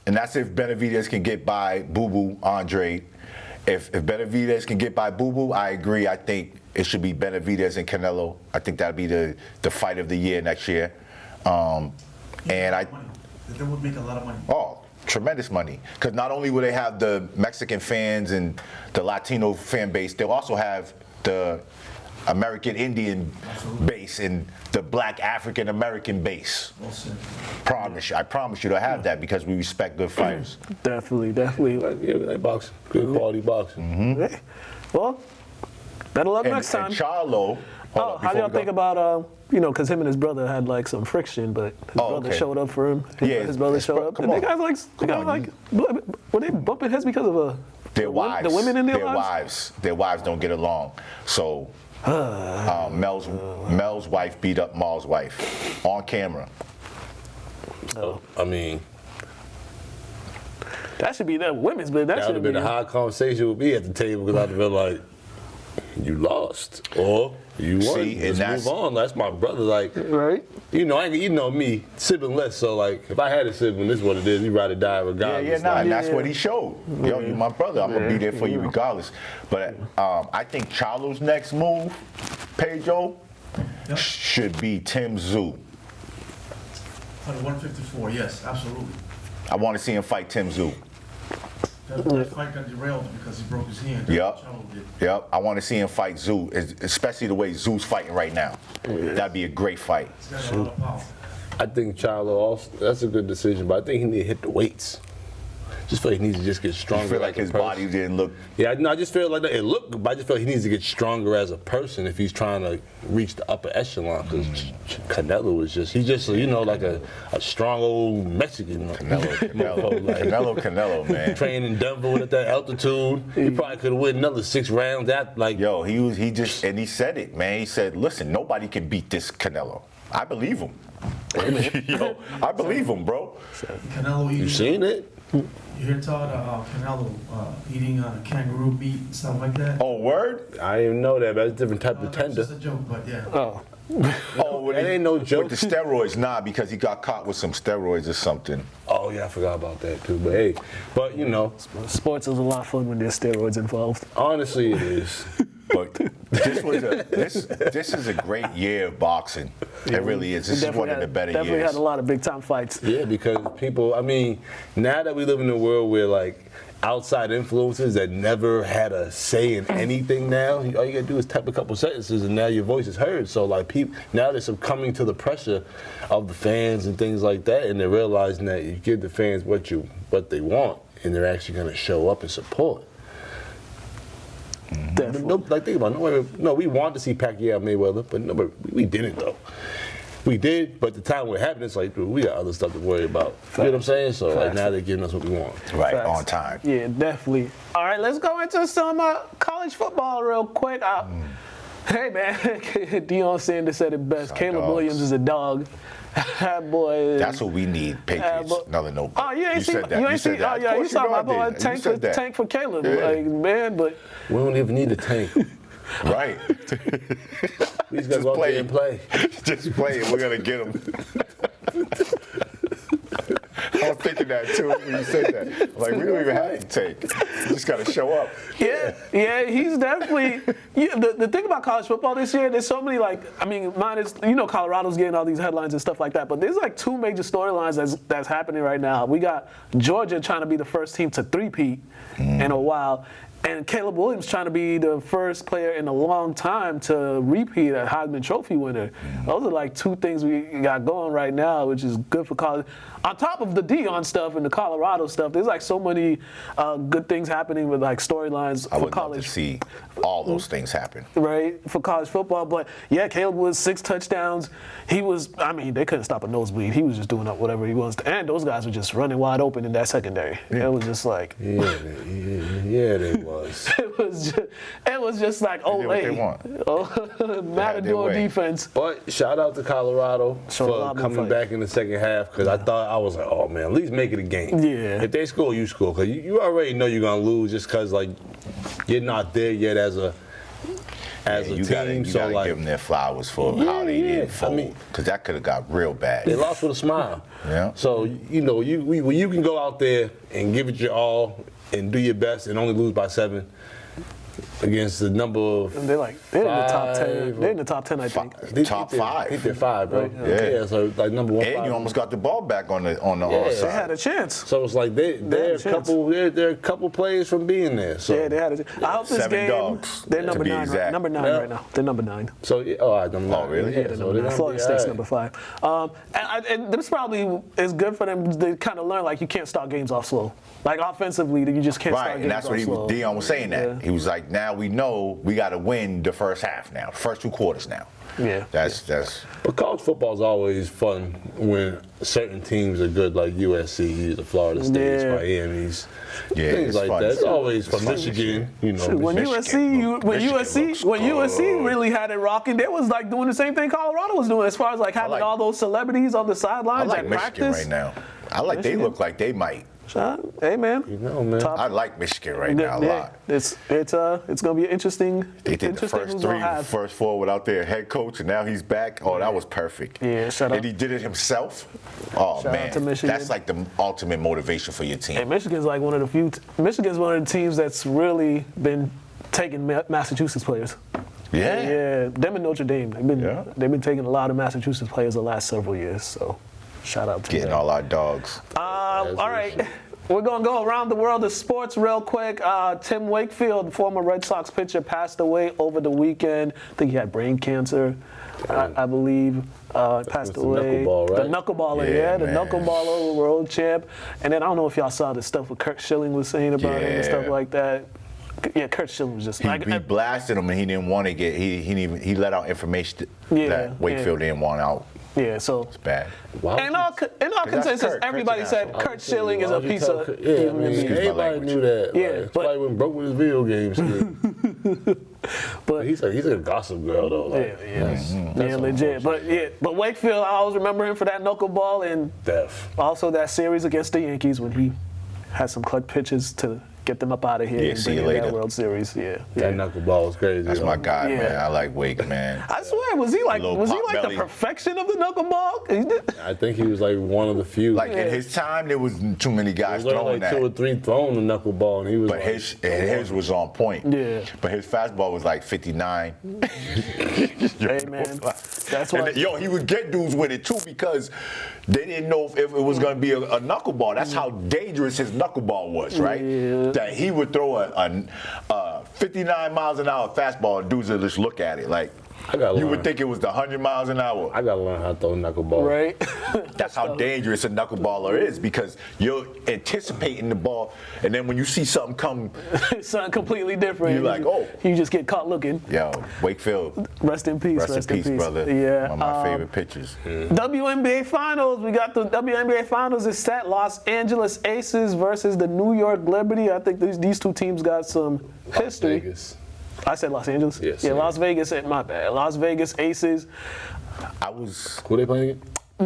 And that's if Benavidez can get by Boo Boo Andre. If Benavidez can get by Boo Boo, I agree. I think it should be Benavidez and Canelo. I think that'd be the fight of the year next year. And they would make a lot of money. Oh, tremendous money. Because not only will they have the Mexican fans and the Latino fan base, they'll also have the American Indian base and the Black African American base. I promise you to have that because we respect good fighters. Definitely. Yeah, they boxing. Good quality boxing. Mm-hmm. Well, better luck next time. And Charlo. How do y'all think about, because him and his brother had like some friction, but his brother showed up for him. His brother showed up. Come on. Were they bumping heads because of their wives? The women in their lives? Their wives don't get along. So Mel's wife beat up Maul's wife on camera. I mean, that should be that women's, but that would should have been a high conversation with me at the table because I'd have been like, you lost or you won. See, let's move on. That's my brother. Like, right? You know me, siblings. So like, if I had a sibling, this is what it is. He'd rather die regardless. And that's what he showed. Yo, you my brother. I'm gonna be there for you regardless. But I think Charlo's next move, Pedro, should be Tim Tszyu. For the 154, yes, absolutely. I want to see him fight Tim Tszyu. That fight got derailed because he broke his hand. Yep. I want to see him fight Tszyu, especially the way Tszyu's fighting right now. That'd be a great fight. He's got a lot of power. I think Charlo also, that's a good decision, but I think he need to hit the weights. Just feel like he needs to just get stronger. You feel like his body didn't look. Yeah, no, I just feel like it looked good, but I just feel like he needs to get stronger as a person if he's trying to reach the upper echelon. Because Canelo was just like a strong old Mexican. Canelo, man. Training in Denver at that altitude, he probably could have won another 6 rounds. He said it, man. He said, "Listen, nobody can beat this Canelo." I believe him. Yo, I believe him, bro. Canelo, you seen it? You hear Todd Canelo eating kangaroo meat and stuff like that? Oh, word? I didn't even know that, but it's a different type of tender. That's just a joke, but yeah. That ain't no joke. With the steroids, because he got caught with some steroids or something. Oh, yeah, I forgot about that, too. But sports is a lot of fun when there's steroids involved. Honestly, it is. But this is a great year of boxing. It really is. This is one of the better years. Definitely had a lot of big time fights. Yeah, because people, now that we live in a world where like outside influences that never had a say in anything now, all you gotta do is type a couple sentences and now your voice is heard. So like people, now they're succumbing to the pressure of the fans and things like that, and they're realizing that you give the fans what they want and they're actually gonna show up and support. Definitely. Think about it. We wanted to see Pacquiao Mayweather, but we didn't though. We did, but the time we're having, it's like, we got other stuff to worry about. You know what I'm saying? So like, now they're giving us what we want. Right, on time. Yeah, definitely. All right, let's go into some college football real quick. Hey, man, Deion Sanders said it best. Caleb Williams is a dog. Boy. That's what we need, Patriots. Another no. Oh, you said that. You saw my boy tank for Caleb. Yeah. But we don't even need a tank. Right. We just gotta go out there and play. Just play it. We're gonna get him. I was thinking that too when you said that. Like, we don't even have to take. You just got to show up. Yeah, he's definitely. The thing about college football this year, there's so many, minus, Colorado's getting all these headlines and stuff like that, but there's like 2 major storylines that's happening right now. We got Georgia trying to be the first team to three-peat in a while, and Caleb Williams trying to be the first player in a long time to repeat a Heisman Trophy winner. Those are like two things we got going right now, which is good for college. On top of the Deion stuff and the Colorado stuff, there's like so many good things happening with like storylines I for would college. love to see all those things happen. Right, for college football. But yeah, Caleb was 6 touchdowns. He was, I mean, they couldn't stop a nosebleed. He was just doing whatever he wants. And those guys were just running wide open in that secondary. Yeah. It was just like. Yeah, they was. It was just like, They did what they want. Matador defense. But shout out to Colorado Showed a lot for more coming fight. back in the second half because I was like, oh man, at least make it a game. Yeah. If they score, you score because you already know you're gonna lose just because like you're not there yet as a You team. gotta like give them their flowers for how they didn't fold, because that could have got real bad. they lost with a smile. Yeah. So when you can go out there and give it your all and do your best and only lose by 7 against the number of And they're in the top 10. They're in the top 10, I think. Top I think 5. they're 5, bro. Yeah. So like number 1. And 5. you almost got the ball back on the They side. had a chance. So it's like they're a couple players from being there. So Yeah, they had a chance. I hope this 7 game, dogs, they're to number be 9 exact. right, number 9 Yeah. right now. They're number 9. So all right, I'm not. really? Yeah, they're so number they're 9. gonna Florida be State's all number right. 5. And this probably is good for them. They kind of learn, like, you can't start games off slow. Like, offensively, you just can't start Right, games and that's off what slow. Dion was saying that. Yeah. He was like, now we know we got to win the first half now, first 2 quarters now. Yeah. That's But college football is always fun when certain teams are good, like USC, the Florida States, Yeah. Yeah, Miami's, things it's like fun. that. It's always It's from fun. Michigan, you know. When Michigan USC really had it rocking, they was like doing the same thing Colorado was doing as far as like having like- all those celebrities on the I sidelines like at Michigan practice. right now. I like they Michigan? look like they might. Hey man, You know, man. Top- I like Michigan right now a yeah, lot. it's gonna be interesting. They did the interesting first who's gonna 3, have. first 4 without their head coach, and now he's back. Oh, that was perfect. Yeah, shout out. And he did it himself. Oh, Shout out man. to Michigan. That's like the ultimate motivation for your Hey, team. Michigan's like one of the few. Michigan's one of the teams that's really been taking Massachusetts players. Yeah. Yeah, them and Notre Dame. They've been taking a lot of Massachusetts players the last several years. So, shout out to Getting them. all our dogs. All right. We're going to go around the world of sports real quick. Tim Wakefield, former Red Sox pitcher, passed away over the weekend. I think he had brain cancer, I believe. Passed the away. knuckleball, right? The knuckleballer, Yeah, the man. knuckleballer world champ. And then I don't know if y'all saw the stuff what Kurt Schilling was saying about him and stuff Yeah. like that. Yeah, Kurt Schilling was just He blasted him, and he didn't want to get. He let out information that Wakefield didn't want out. yeah, so. Bad. In all consensus, Kurt. everybody Kurt's said an Kurt Schilling is a piece of. Yeah, I human mean, being. Excuse my everybody language. knew that. Yeah, like, that's but- why he went broke with his video games. But he's a gossip girl though. Like, yeah, legit. But Wakefield, I always remember him for that knuckleball and deaf. also that series against the Yankees when he had some clutch pitches to get them up out of here Yeah, and see bring you in that later. World Series. Yeah. That knuckleball was crazy. That's though. my guy, Yeah. man. I like Wake, man. I swear, was he like Little the pot belly. perfection of the knuckleball? He did- I think he was like one of the few. Like in his time, there was too many guys There was throwing like that. 2 or 3 throwing the knuckleball, and he was But like, his was on point. Yeah. But his fastball was like 59. Hey man, that's why. And he would get dudes with it too because they didn't know if it was going to be a knuckleball. That's how dangerous his knuckleball was, right? Yeah. That he would throw a 59 miles an hour fastball and dudes would just look at it like I gotta you learn. would think it was the 100 miles an hour. I gotta learn how to throw knuckleball. Right. That's how dangerous a knuckleballer is because you're anticipating the ball, and then when you see something come, Something completely different. You're like, oh. You just get caught looking. yo, Wakefield, Rest in peace. rest in peace, brother. Yeah. One of my favorite pitchers. WNBA Finals. We got the WNBA Finals is set. Los Angeles Aces versus the New York Liberty. I think these two teams got some history. Vegas. I said Los Angeles. Yes, Yeah, sir. Las Vegas. My bad. Las Vegas Aces. I was Who they playing again?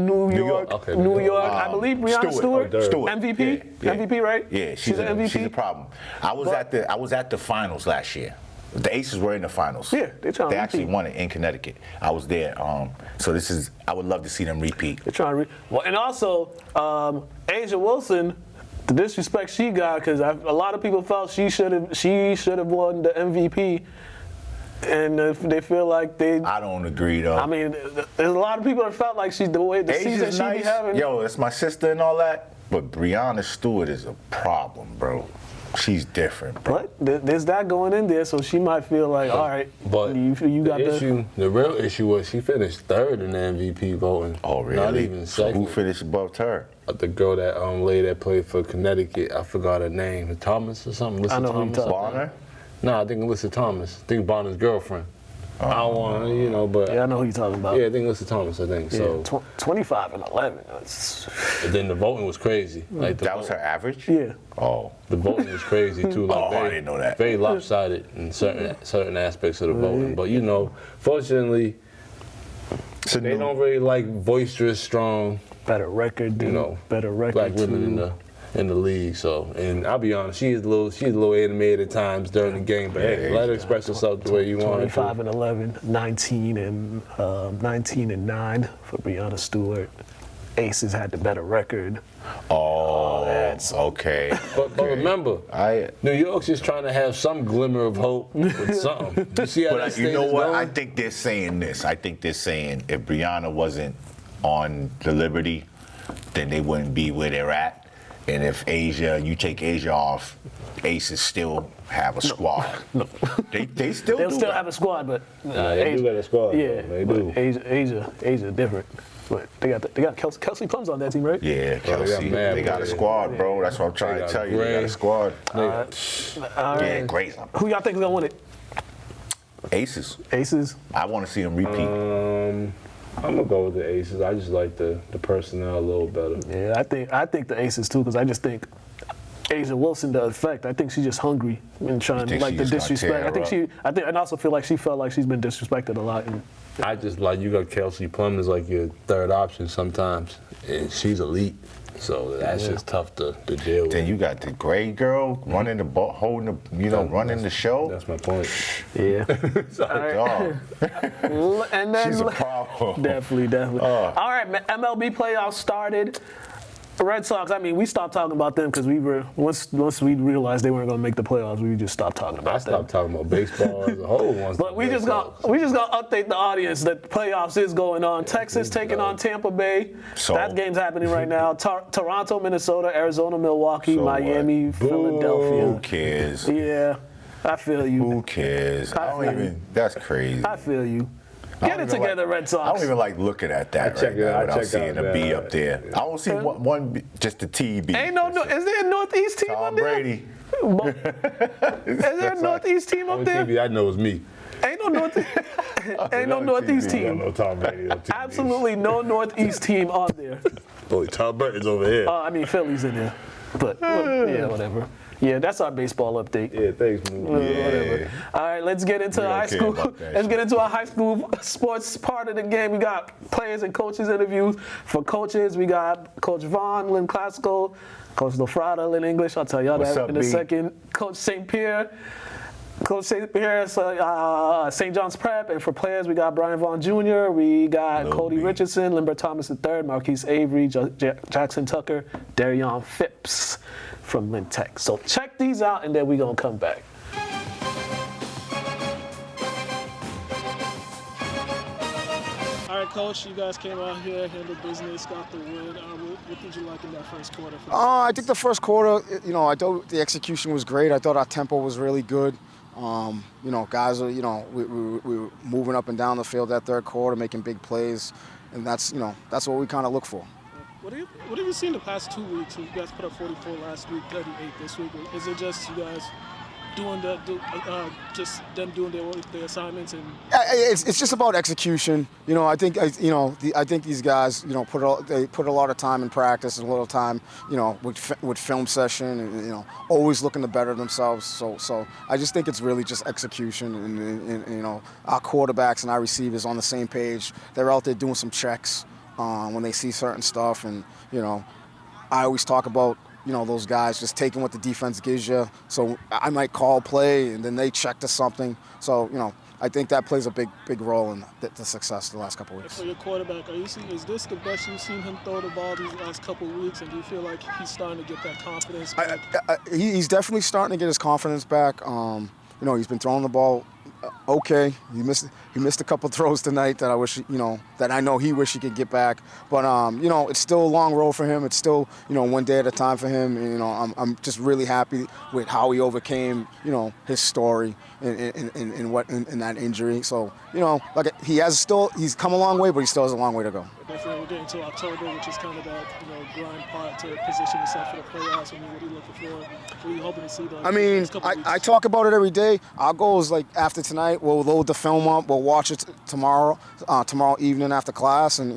New York. Okay, New New York. York. I believe Breonna Stewart. Stewart. MVP. Yeah. MVP, right? Yeah, she's an MVP. She's a problem. I was at the finals last year. The Aces were in the finals. Yeah, they trying to actually repeat. won it in Connecticut. I was there. So I would love to see them repeat. They're trying to well, and also Asia Wilson, the disrespect she got because a lot of people felt she should have won the MVP, and if they feel like I don't agree though. I mean, there's a lot of people that felt like she's the way the season Asia's she nice. be having. Yo, that's my sister and all that. But Breonna Stewart is a problem, bro. She's different, bro. But there's that going in there, so she might feel like, all right, But you got the real issue was she finished third in the MVP voting. Oh, really? Not even So second. who finished above her? The girl that lady that played for Connecticut, I forgot her name, Thomas or something. I know who you Thomas. talking Bonner? No, I think Alyssa Thomas. I think Bonner's girlfriend. I don't want to, but Yeah, I know who you're talking about. yeah, I think Alyssa Thomas. I think so. 25 and 11. That's, And then the voting was crazy. Like That was her average? yeah. Oh. The voting was crazy too. Like Oh, I didn't know that. Very lopsided in certain aspects of the voting. But fortunately, they don't really like boisterous, strong, Better record, dude. Better record. black women too. in the league. So, and I'll be honest, she's a little animated at times during the game. But hey, let her express herself the way you want her 25 to. and 11, 19 and 9 for Breonna Stewart. Aces had the better record. Oh, that's okay. But remember, New York's just trying to have some glimmer of hope with something. You see how that But state you know is what? going? I think they're saying this. I think they're saying if Brianna wasn't on the Liberty, then they wouldn't be where they're at. And if you take Asia off, Aces still have a squad. No. They still They'll do still that. have a squad, but they do got a squad. Yeah, They but do. Asia different. But they got Kelsey Plum's on that team, right? Yeah, Kelsey. mad They got a players. squad, bro. That's what I'm trying They to got tell you. They got Gray. a squad. All Yeah, right. great. Who y'all think is gonna win it? Aces. Aces. I want to see them repeat. I'm gonna go with the Aces. I just like the personnel a little better. Yeah, I think the Aces too, because I just think Asia Wilson, the effect. I think she's just hungry and trying think like she the just gonna disrespect. tear her I also feel like she felt like she's been disrespected a lot. And I just like you got Kelsey Plum as like your third option sometimes, and she's elite. So that's just tough to deal with. Then you got the Gray girl running the ball, holding the, running the show. That's my point. yeah, Dog. and then She's a problem. definitely. All right, MLB playoffs started. Red Sox. I mean, we stopped talking about them because we were once we realized they weren't going to make the playoffs, we just stopped talking about I them. stopped talking about baseball as a whole. Once But we just gonna update the audience that the playoffs is going on. Texas taking on Tampa Bay. So- That game's happening right now. Toronto, Minnesota, Arizona, Milwaukee, So Miami, what? Philadelphia. Who cares? Yeah, I feel you. Who cares? I don't even. That's crazy. I feel you. I Get don't it even together, Red Sox. I don't even like looking at that check right it now out, without check seeing out a B that. up there. I don't see one B, just the TB. Ain't no. Is there a Northeast team Tom up there? Brady. Is there a Northeast team up Only there? TV I know is me. Ain't no Northeast. Ain't no Another Northeast TV. I don't team. know Tom Brady on TV. Absolutely no Northeast team on there. Boy, Tom Burton's over here. I mean, Philly's in there. But, yeah, whatever. Yeah, that's our baseball update. Yeah, thanks, man. Whatever. All right, let's get into We don't high care school. about that Let's shit. get into our high school sports part of the game. We got players and coaches interviews. For coaches, we got Coach Vaughn, Lynn Classical, Coach Lafrada, Lynn English. I'll tell y'all What's that up, in a B? second. Coach St. Pierre. Coach St. Pierre, St. John's Prep. And for players, we got Brian Vaughn Jr., we got Lil Cody B. Richardson, Lindbergh Thomas III, Marquise Avery, Jackson Tucker, Darion Phipps from Lynn Tech. So check these out, and then we're going to come back. All right, Coach, you guys came out here, handled business, got the win. What did you like in that first quarter? I think the first quarter, I thought the execution was great. I thought our tempo was really good. Guys are, we were moving up and down the field that third quarter, making big plays, and that's what we kind of look for. What have you seen the past 2 weeks? You guys put up 44 last week, 38 this week. Is it just you guys doing just them doing their assignments and? It's just about execution. I think these guys, they put a lot of time in practice and a little time, with film session and always looking to better themselves. So I just think it's really just execution and our quarterbacks and our receivers on the same page. They're out there doing some checks when they see certain stuff, and I always talk about those guys just taking what the defense gives you. So I might call play and then they check to something. So I think that plays a big role in the success the last couple of weeks. For your quarterback, is this the best you've seen him throw the ball these last couple of weeks? And do you feel like he's starting to get that confidence back? He's definitely starting to get his confidence back. He's been throwing the ball okay. He missed a couple throws tonight that I wish, that I know he wish he could get back. But it's still a long road for him. It's still, one day at a time for him. And, I'm just really happy with how he overcame, his story in that injury. So, he's come a long way, but he still has a long way to go. Definitely, we're getting to October, which is kind of that, grind part to position yourself for the playoffs. What are you looking for? What are you hoping to see? I talk about it every day. Our goal is after tonight, we'll load the film up. We'll watch it tomorrow evening after class, and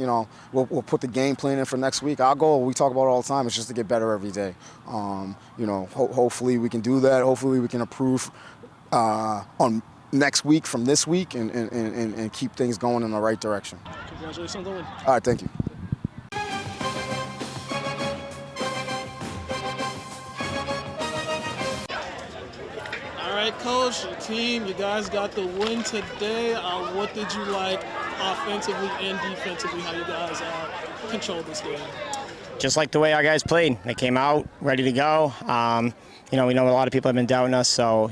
we'll put the game plan in for next week. Our goal, we talk about it all the time, is just to get better every day. Hopefully we can do that. Hopefully we can improve on next week from this week and keep things going in the right direction. Congratulations on the win. All right, thank you. All right, Coach, your team, you guys got the win today. What did you like offensively and defensively, how you guys controlled this game? Just like the way our guys played. They came out ready to go. We know a lot of people have been doubting us, so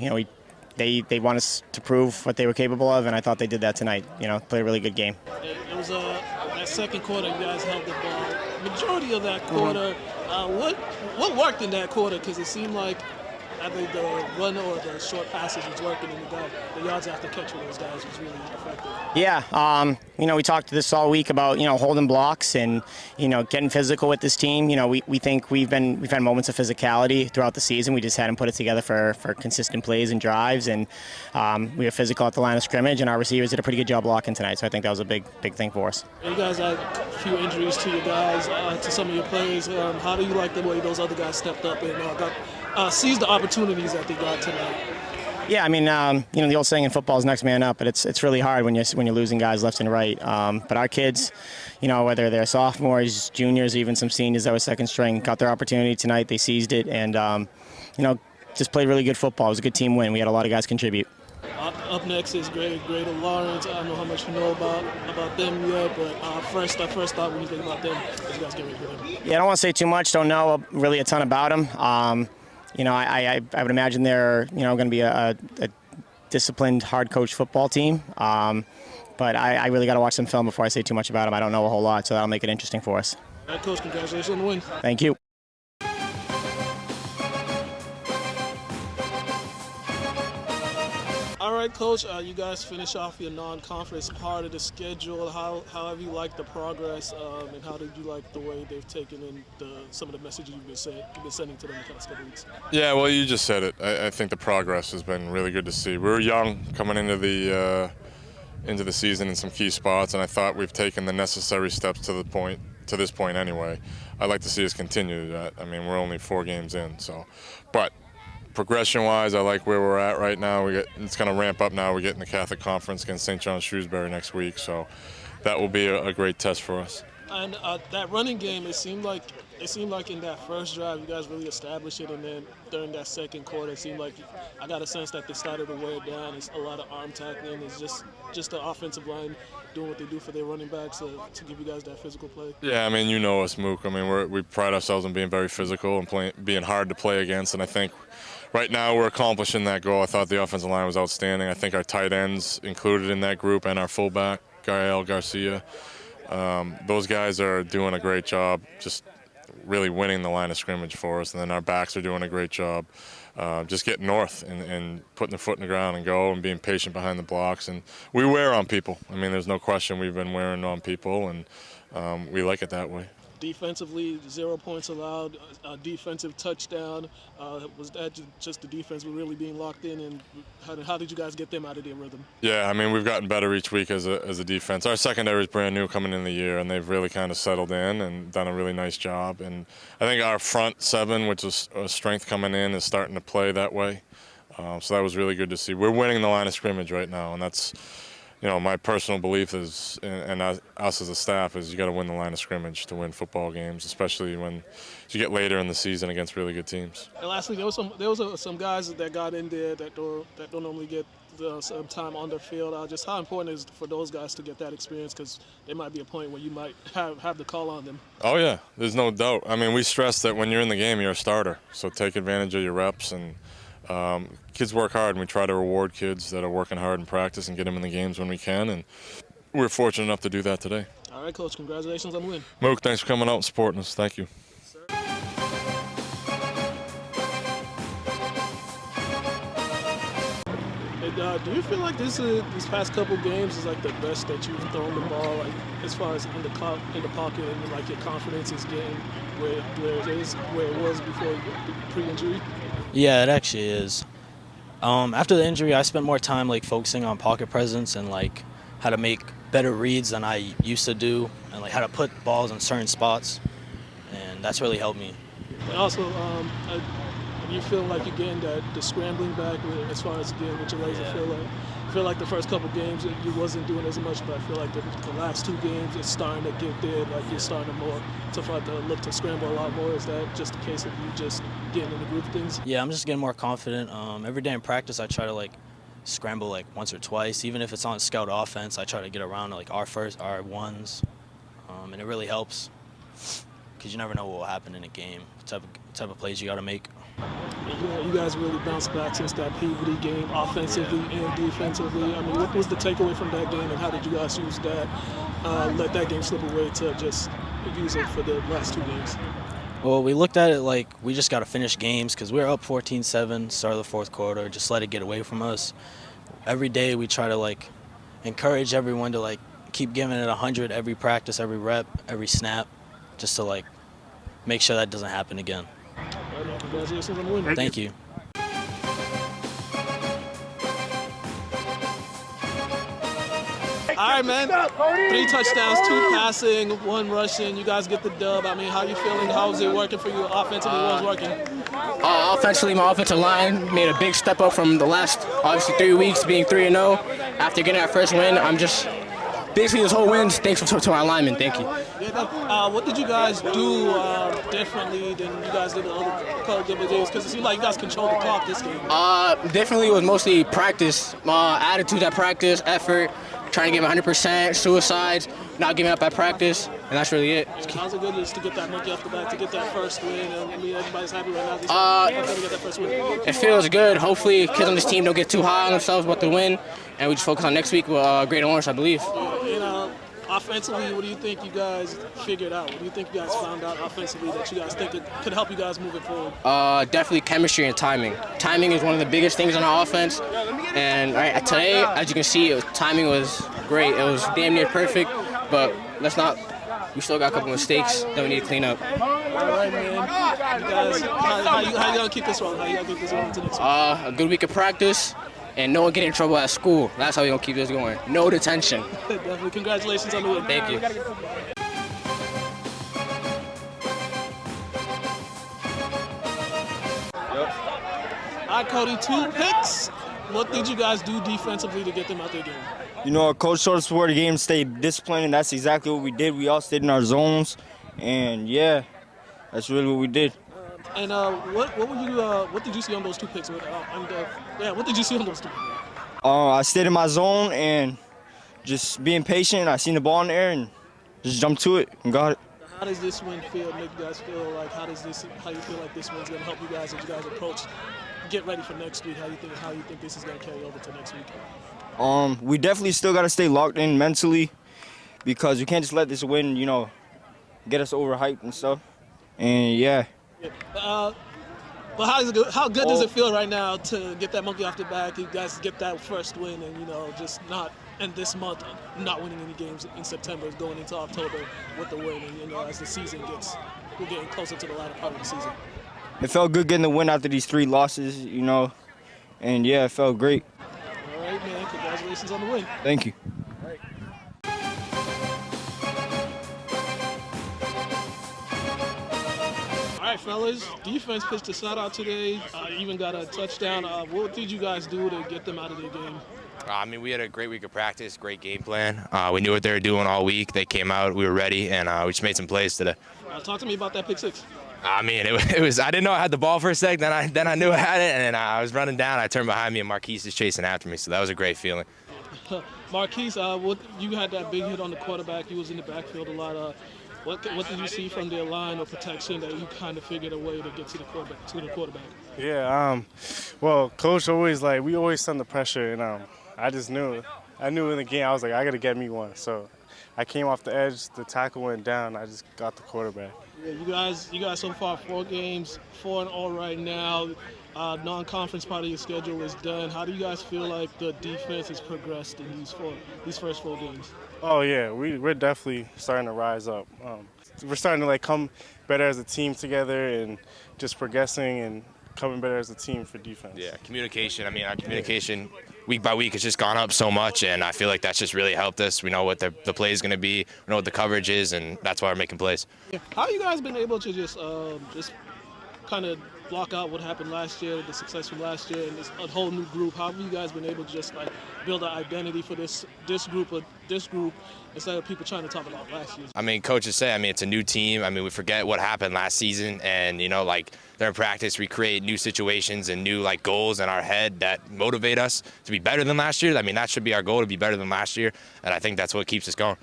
they want us to prove what they were capable of, and I thought they did that tonight. Played a really good game. It was that second quarter, you guys held the ball. Majority of that quarter, what worked in that quarter? Because it seemed like I think the run or the short passes was working, and the yards after catch for those guys was really effective. Yeah, we talked this all week about holding blocks and getting physical with this team. We think we've had moments of physicality throughout the season. We just hadn't put it together for consistent plays and drives, and we were physical at the line of scrimmage, and our receivers did a pretty good job blocking tonight. So I think that was a big thing for us. You guys had a few injuries to your guys, to some of your players. How do you like the way those other guys stepped up and seized the opportunities that they got tonight? Yeah, the old saying in football is next man up, but it's really hard when you're losing guys left and right. But our kids, whether they're sophomores, juniors, even some seniors that were second string, got their opportunity tonight. They seized it, and just played really good football. It was a good team win. We had a lot of guys contribute. Up next is Greater Lawrence. I don't know how much you know about them yet, but first thought when you think about them, is you guys get ready for them. Yeah, I don't want to say too much. Don't know really a ton about them. I would imagine they're going to be a disciplined, hard-coached football team. But I really got to watch some film before I say too much about them. I don't know a whole lot, so that'll make it interesting for us. All right, Coach, congratulations on the win. Thank you. All right, Coach, you guys finish off your non-conference part of the schedule. How have you liked the progress, and how did you like the way they've taken in some of the messages you've been sending to them the past couple weeks? Yeah, well, you just said it. I think the progress has been really good to see. We were young coming into the season in some key spots, and I thought we've taken the necessary steps to this point anyway. I'd like to see us continue that. We're only 4 games in, but progression-wise, I like where we're at right now. It's going to ramp up now. We're getting the Catholic Conference against St. John's Shrewsbury next week, so that will be a great test for us. And that running game, it seemed like in that first drive you guys really established it, and then during that second quarter, it seemed like I got a sense that they started to wear it down. It's a lot of arm tackling. It's just the offensive line doing what they do for their running backs to give you guys that physical play. Yeah, you know us, Mook. We pride ourselves on being very physical and being hard to play against, and I think right now we're accomplishing that goal. I thought the offensive line was outstanding. I think our tight ends included in that group and our fullback, Gael Garcia, those guys are doing a great job just really winning the line of scrimmage for us. And then our backs are doing a great job just getting north and putting the foot in the ground and go and being patient behind the blocks. And we wear on people. There's no question we've been wearing on people, and we like it that way. Defensively, 0 points allowed, a defensive touchdown. Was that just the defense really being locked in, and how did you guys get them out of their rhythm? Yeah, we've gotten better each week as a defense. Our secondary is brand new coming in the year, and they've really kind of settled in and done a really nice job. And I think our front 7, which is a strength coming in, is starting to play that way. So that was really good to see. We're winning the line of scrimmage right now, and that's my personal belief is, and us as a staff, is you got to win the line of scrimmage to win football games, especially when you get later in the season against really good teams. And lastly, there was some guys that got in there that don't normally get some time on the field. Just how important is it for those guys to get that experience, because there might be a point where you might have the call on them. Oh yeah, there's no doubt. We stress that when you're in the game, you're a starter, so take advantage of your reps and Kids work hard, and we try to reward kids that are working hard in practice and get them in the games when we can, and we're fortunate enough to do that today. All right, Coach, congratulations on the win. Mook, thanks for coming out and supporting us. Thank you. Do you feel like these past couple games is like the best that you've thrown the ball, like as far as in the pocket and like your confidence is getting where it was before pre-injury? Yeah, it actually is. After the injury, I spent more time like focusing on pocket presence and like how to make better reads than I used to do, and like how to put balls in certain spots, and that's really helped me. And also, you feel like you're getting the scrambling back as far as getting with your legs. I feel like the first couple games you wasn't doing as much, but I feel like the last 2 games it's starting to get there. Like you're starting to look to scramble a lot more. Is that just the case of you just getting in the groove of things? Yeah, I'm just getting more confident. Every day in practice, I try to like scramble like once or twice. Even if it's on scout offense, I try to get around to like R1s, and it really helps because you never know what will happen in a game. What type of plays you got to make. Yeah, you guys really bounced back since that Peabody game, offensively and defensively. I mean, what was the takeaway from that game, and how did you guys use that, let that game slip away to just use it for the last 2 games? Well, we looked at it like we just got to finish games because we were up 14-7, start of the 4th quarter, just let it get away from us. Every day we try to like encourage everyone to like keep giving it 100 every practice, every rep, every snap, just to like make sure that doesn't happen again. Congratulations on the win. Thank you. All right, man. 3 touchdowns, 2 passing, 1 rushing. You guys get the dub. I mean, how you feeling? How was it working for you offensively? What was working? Offensively, my offensive line made a big step up from the last, obviously, 3 weeks being 3-0. After getting that first win, I'm just basically this whole win thanks to our linemen. Thank you. What did you guys do differently than you guys did the other couple of games? Because it seemed like you guys controlled the clock this game. Definitely was mostly practice, attitude at practice, effort, trying to give 100%, suicides, not giving up at practice, and that's really it. And how's it good just to get that monkey off the back, to get that first win? I mean, everybody's happy right now. To get that first win. It feels good. Hopefully, kids on this team don't get too high on themselves about the win, and we just focus on next week with Great Lawrence, I believe. Offensively, what do you think you guys figured out? What do you think you guys found out offensively that you guys think could help you guys moving forward? Definitely chemistry and timing. Timing is one of the biggest things on our offense. And today, as you can see, timing was great. It was damn near perfect, but we still got a couple mistakes that we need to clean up. All right, man. You guys, how you going to keep this rolling? How you going to keep this rolling to next week? A good week of practice. And no one get in trouble at school. That's how we're going to keep this going. No detention. Definitely. Congratulations on the win. Thank you. All right, Cody, 2 picks. What did you guys do defensively to get them out their game? You know, Coach told us before the game stay disciplined, and that's exactly what we did. We all stayed in our zones, and yeah, that's really what we did. And what did you see on those 2 picks? What did you see on those 2 picks? I stayed in my zone and just being patient. I seen the ball in the air and just jumped to it and got it. How does this win make you guys feel? Like how you feel like this win's gonna help you guys as you guys approach, get ready for next week? How you think this is gonna carry over to next week? We definitely still gotta stay locked in mentally because we can't just let this win, get us overhyped and stuff. And yeah. But how good does it feel right now to get that monkey off the back? You guys get that first win, and just not end this month not winning any games in September, going into October with the win, and as the season we're getting closer to the latter part of the season. It felt good getting the win after these 3 losses, and yeah, it felt great. All right, man. Congratulations on the win. Thank you. All right, fellas, defense pitched a shutout today, even got a touchdown. What did you guys do to get them out of their game? We had a great week of practice, great game plan. We knew what they were doing all week. They came out, we were ready, and we just made some plays today. Talk to me about that pick 6. It was. I didn't know I had the ball for a sec. Then I knew I had it, and I was running down. I turned behind me, and Marquise is chasing after me. So that was a great feeling. Marquise, you had that big hit on the quarterback. He was in the backfield a lot. What did you see from their line of protection that you kind of figured a way to get to the quarterback? Yeah, well, Coach always we always send the pressure, and I just knew in the game I was like, I got to get me one. So I came off the edge, the tackle went down, I just got the quarterback. Yeah, you guys so far 4 games, 4-0 right now. Non-conference part of your schedule is done. How do you guys feel like the defense has progressed in these first 4 games? Oh yeah, we're definitely starting to rise up. We're starting to come better as a team together and just progressing and coming better as a team for defense. Yeah, communication. I mean, our communication week by week has just gone up so much, and I feel like that's just really helped us. We know what the play is going to be, we know what the coverage is, and that's why we're making plays. Yeah. How you guys been able to just kind of block out what happened last year, the success from last year, and a whole new group? How have you guys been able to just build an identity for this group instead of people trying to talk about last year? I mean, coaches say, it's a new team. I mean, we forget what happened last season, and during practice, we create new situations and new goals in our head that motivate us to be better than last year. I mean, that should be our goal, to be better than last year, and I think that's what keeps us going.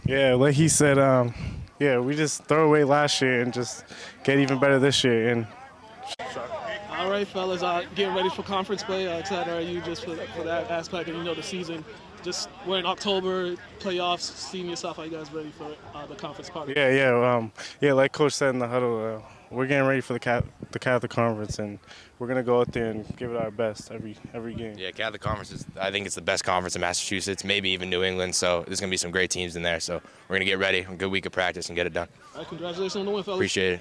Yeah, like he said, we just throw away last year and just get even better this year. And all right, fellas, getting ready for conference play. Excited are you just for that aspect? And the season, just we're in October, playoffs, seeing yourself. Are you guys ready for the conference part? Yeah. Like Coach said in the huddle, we're getting ready for the Catholic Conference, and we're gonna go out there and give it our best every game. Yeah, Catholic Conference I think it's the best conference in Massachusetts, maybe even New England. So there's gonna be some great teams in there. So we're gonna get ready, a good week of practice, and get it done. All right, congratulations on the win, fellas. Appreciate it.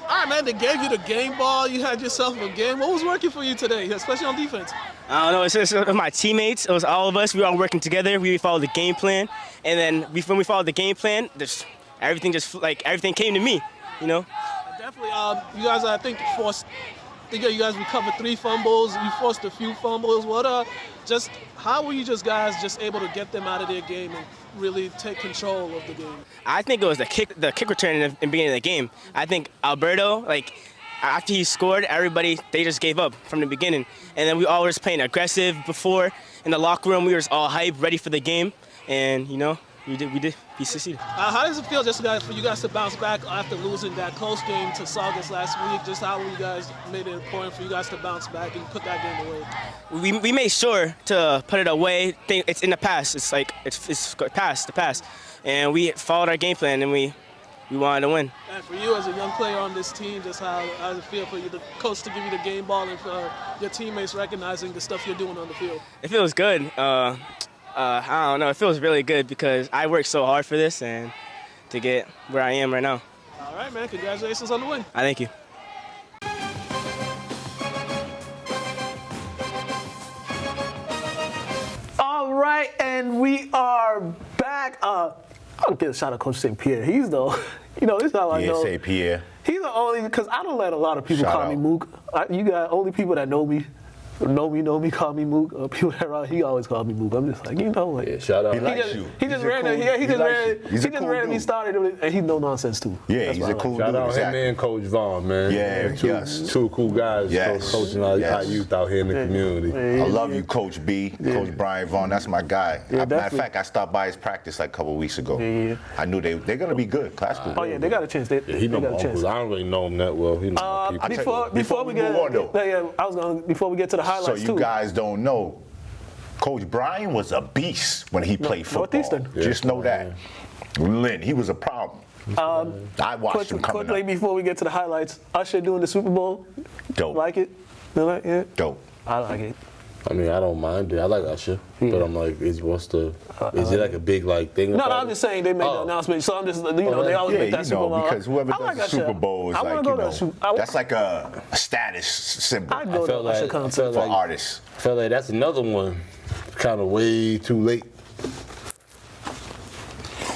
All right, man, they gave you the game ball. You had yourself a game. What was working for you today, especially on defense? I don't know. It's just my teammates. It was all of us. We were all working together. We followed the game plan, and then when we followed the game plan, everything came to me. Definitely. You guys, I think you guys recovered 3 fumbles. You forced a few fumbles. How were you guys able to get them out of their game and really take control of the game? I think it was the kick return in the beginning of the game. I think Alberto, after he scored, they just gave up from the beginning. And then we all were just playing aggressive before. In the locker room, we were all hyped, ready for the game. And, we succeeded. How does it feel for you guys to bounce back after losing that close game to Saugus last week? Just how you guys made it important for you guys to bounce back and put that game away? We made sure to put it away. It's in the past. It's the past. And we followed our game plan, and we wanted to win. And for you as a young player on this team, just how does it feel for you, the coach, to give you the game ball and for your teammates recognizing the stuff you're doing on the field? It feels good. I don't know. It feels really good because I worked so hard for this and to get where I am right now. All right, man. Congratulations on the win. Thank you. All right, and we are back. I'll give a shout out to Coach St. Pierre. He's the, this is how I know. St. Pierre. He's the only, because I don't let a lot of people call me Mook. You got only people that know me, call me Mook. People that are, he always called me Mook. I'm just like, Yeah, shout out. He likes you. He just randomly started, and he's no nonsense too. Yeah, he's a cool dude. Shout out him and Coach Vaughn, man. Yeah, two cool guys coaching our youth out here in the community. I love you, Coach B, Coach Brian Vaughn. That's my guy. Matter of fact, I stopped by his practice a couple weeks ago. I knew they're gonna be good, class good. Oh yeah, they got a chance. He know my uncles. I don't really know him that well. He know my people. Before we get to the highlights so you guys don't know, Coach Brian was a beast when he played football. Northeastern. Just know that. Lynn, he was a problem. I watched him coming quickly up. Before we get to the highlights, Usher doing the Super Bowl. Dope. Like it? Dope. I like it. I mean, I don't mind it. I like Usher, but I'm like, is it like a big thing? No, I'm just saying they made the announcement. So I'm just, they always make that Super Bowl. Because whoever does the Super Bowl is that's like a status symbol. I go to Usher concert for artists. I feel like that's another one, kind of way too late.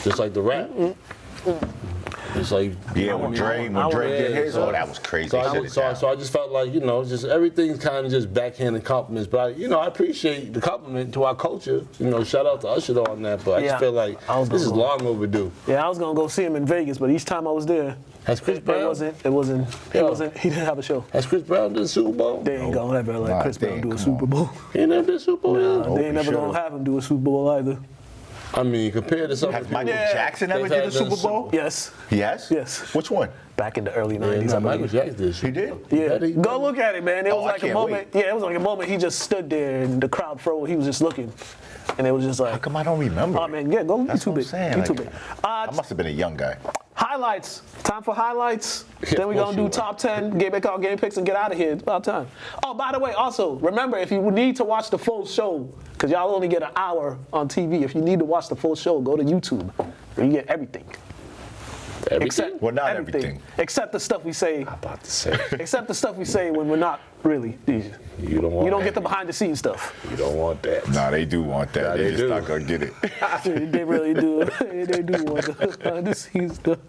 Just like the rap. It's like when Dre did his, that was crazy. So I just felt like, just everything's kind of just backhanded compliments. But I appreciate the compliment to our culture. Shout out to Usher on that. But I just feel like this is long overdue. Yeah, I was gonna go see him in Vegas, but each time I was there, has Chris Brown? He didn't have a show. Has Chris Brown done the Super Bowl? They ain't gonna ever let Chris Brown do a Super Bowl. He ain't never did a Super Bowl. Nah, they ain't never gonna have him do a Super Bowl either. I mean, compared to something. Has Michael Jackson ever did a Super Bowl? Yes. Yes? Yes. Which one? Back in the early 90s. Michael Jackson did. He did? Yeah. Go look at it, man. It was like a moment. Wait. Yeah, it was like a moment he just stood there and the crowd froze. He was just looking. And it was just like. How come I don't remember? Oh, man, yeah, go That's YouTube it. YouTube it. I must have been a young guy. Highlights. Time for highlights. Then we're going to do top 10, game picks, and get out of here. It's about time. Oh, by the way, also, remember, if you need to watch the full show, because y'all only get an hour on TV, if you need to watch the full show, go to YouTube, where you get everything. Everything? Well, not everything. Except the stuff we say. I'm about to say. Except the stuff we say when we're not really. You don't get the behind the scenes stuff. You don't want that. Nah, they do want that. They just not gonna get it. They really do. They do want the behind the scenes stuff.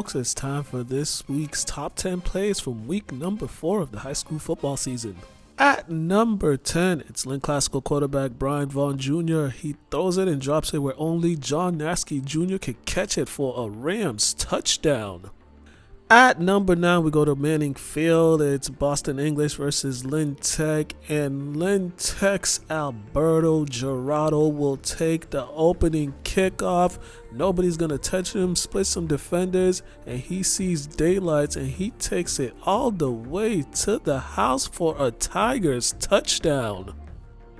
folks, it's time for this week's top 10 plays from week number 4 of the high school football season. At number 10, it's Lynn Classical quarterback Brian Vaughn Jr. He throws it and drops it where only John Nasky Jr. can catch it for a Rams touchdown. At number 9, we go to Manning Field. It's Boston English versus Lynn Tech, and Lynn Tech's Alberto Gerardo will take the opening kickoff. Nobody's going to touch him, split some defenders, and he sees daylights, and he takes it all the way to the house for a Tigers touchdown.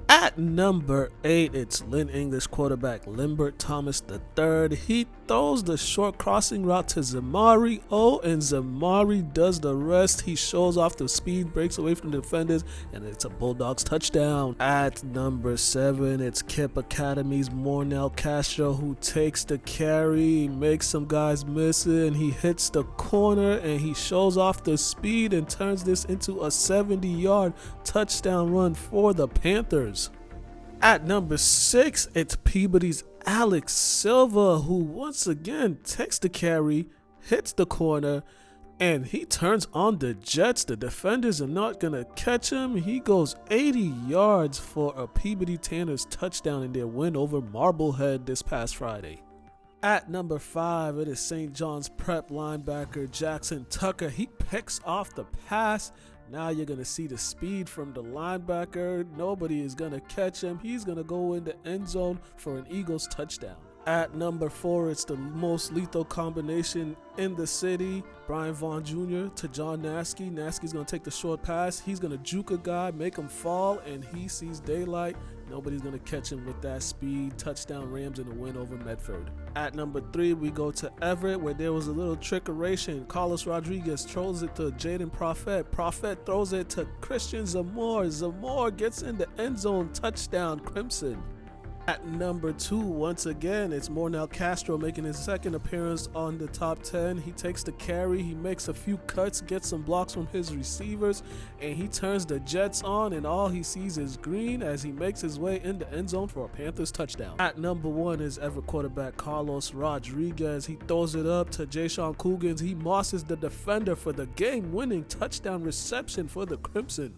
At number 8, it's Lynn English quarterback Limbert Thomas III. He throws the short crossing route to Zamari and Zamari does the rest. He shows off the speed, breaks away from the defenders, and it's a Bulldogs touchdown. At number 7, it's Kip Academy's Mornell Castro who takes the carry, makes some guys miss it, and he hits the corner, and he shows off the speed and turns this into a 70-yard touchdown run for the Panthers. At number 6, it's Peabody's Alex Silva, who once again takes the carry, hits the corner, and he turns on the Jets. The defenders are not going to catch him. He goes 80 yards for a Peabody Tanners touchdown in their win over Marblehead this past Friday. At number 5, it is St. John's Prep linebacker Jackson Tucker. He picks off the pass. Now you're going to see the speed from the linebacker. Nobody is going to catch him. He's going to go in the end zone for an Eagles touchdown. At number 4, it's the most lethal combination in the city. Brian Vaughn Jr. to John Nasky. Nasky's going to take the short pass. He's going to juke a guy, make him fall, and he sees daylight. Nobody's going to catch him with that speed. Touchdown Rams in a win over Medford. At number 3, we go to Everett, where there was a little trickeration. Carlos Rodriguez throws it to Jaden Prophet. Prophet throws it to Christian Zamore. Zamore gets in the end zone. Touchdown Crimson. At number 2, once again, it's Mornell Castro making his second appearance on the top 10. He takes the carry, he makes a few cuts, gets some blocks from his receivers, and he turns the Jets on, and all he sees is green as he makes his way in the end zone for a Panthers touchdown. At number 1 is Everett quarterback Carlos Rodriguez. He throws it up to Jayshon Cougans. He mosses the defender for the game-winning touchdown reception for the Crimson.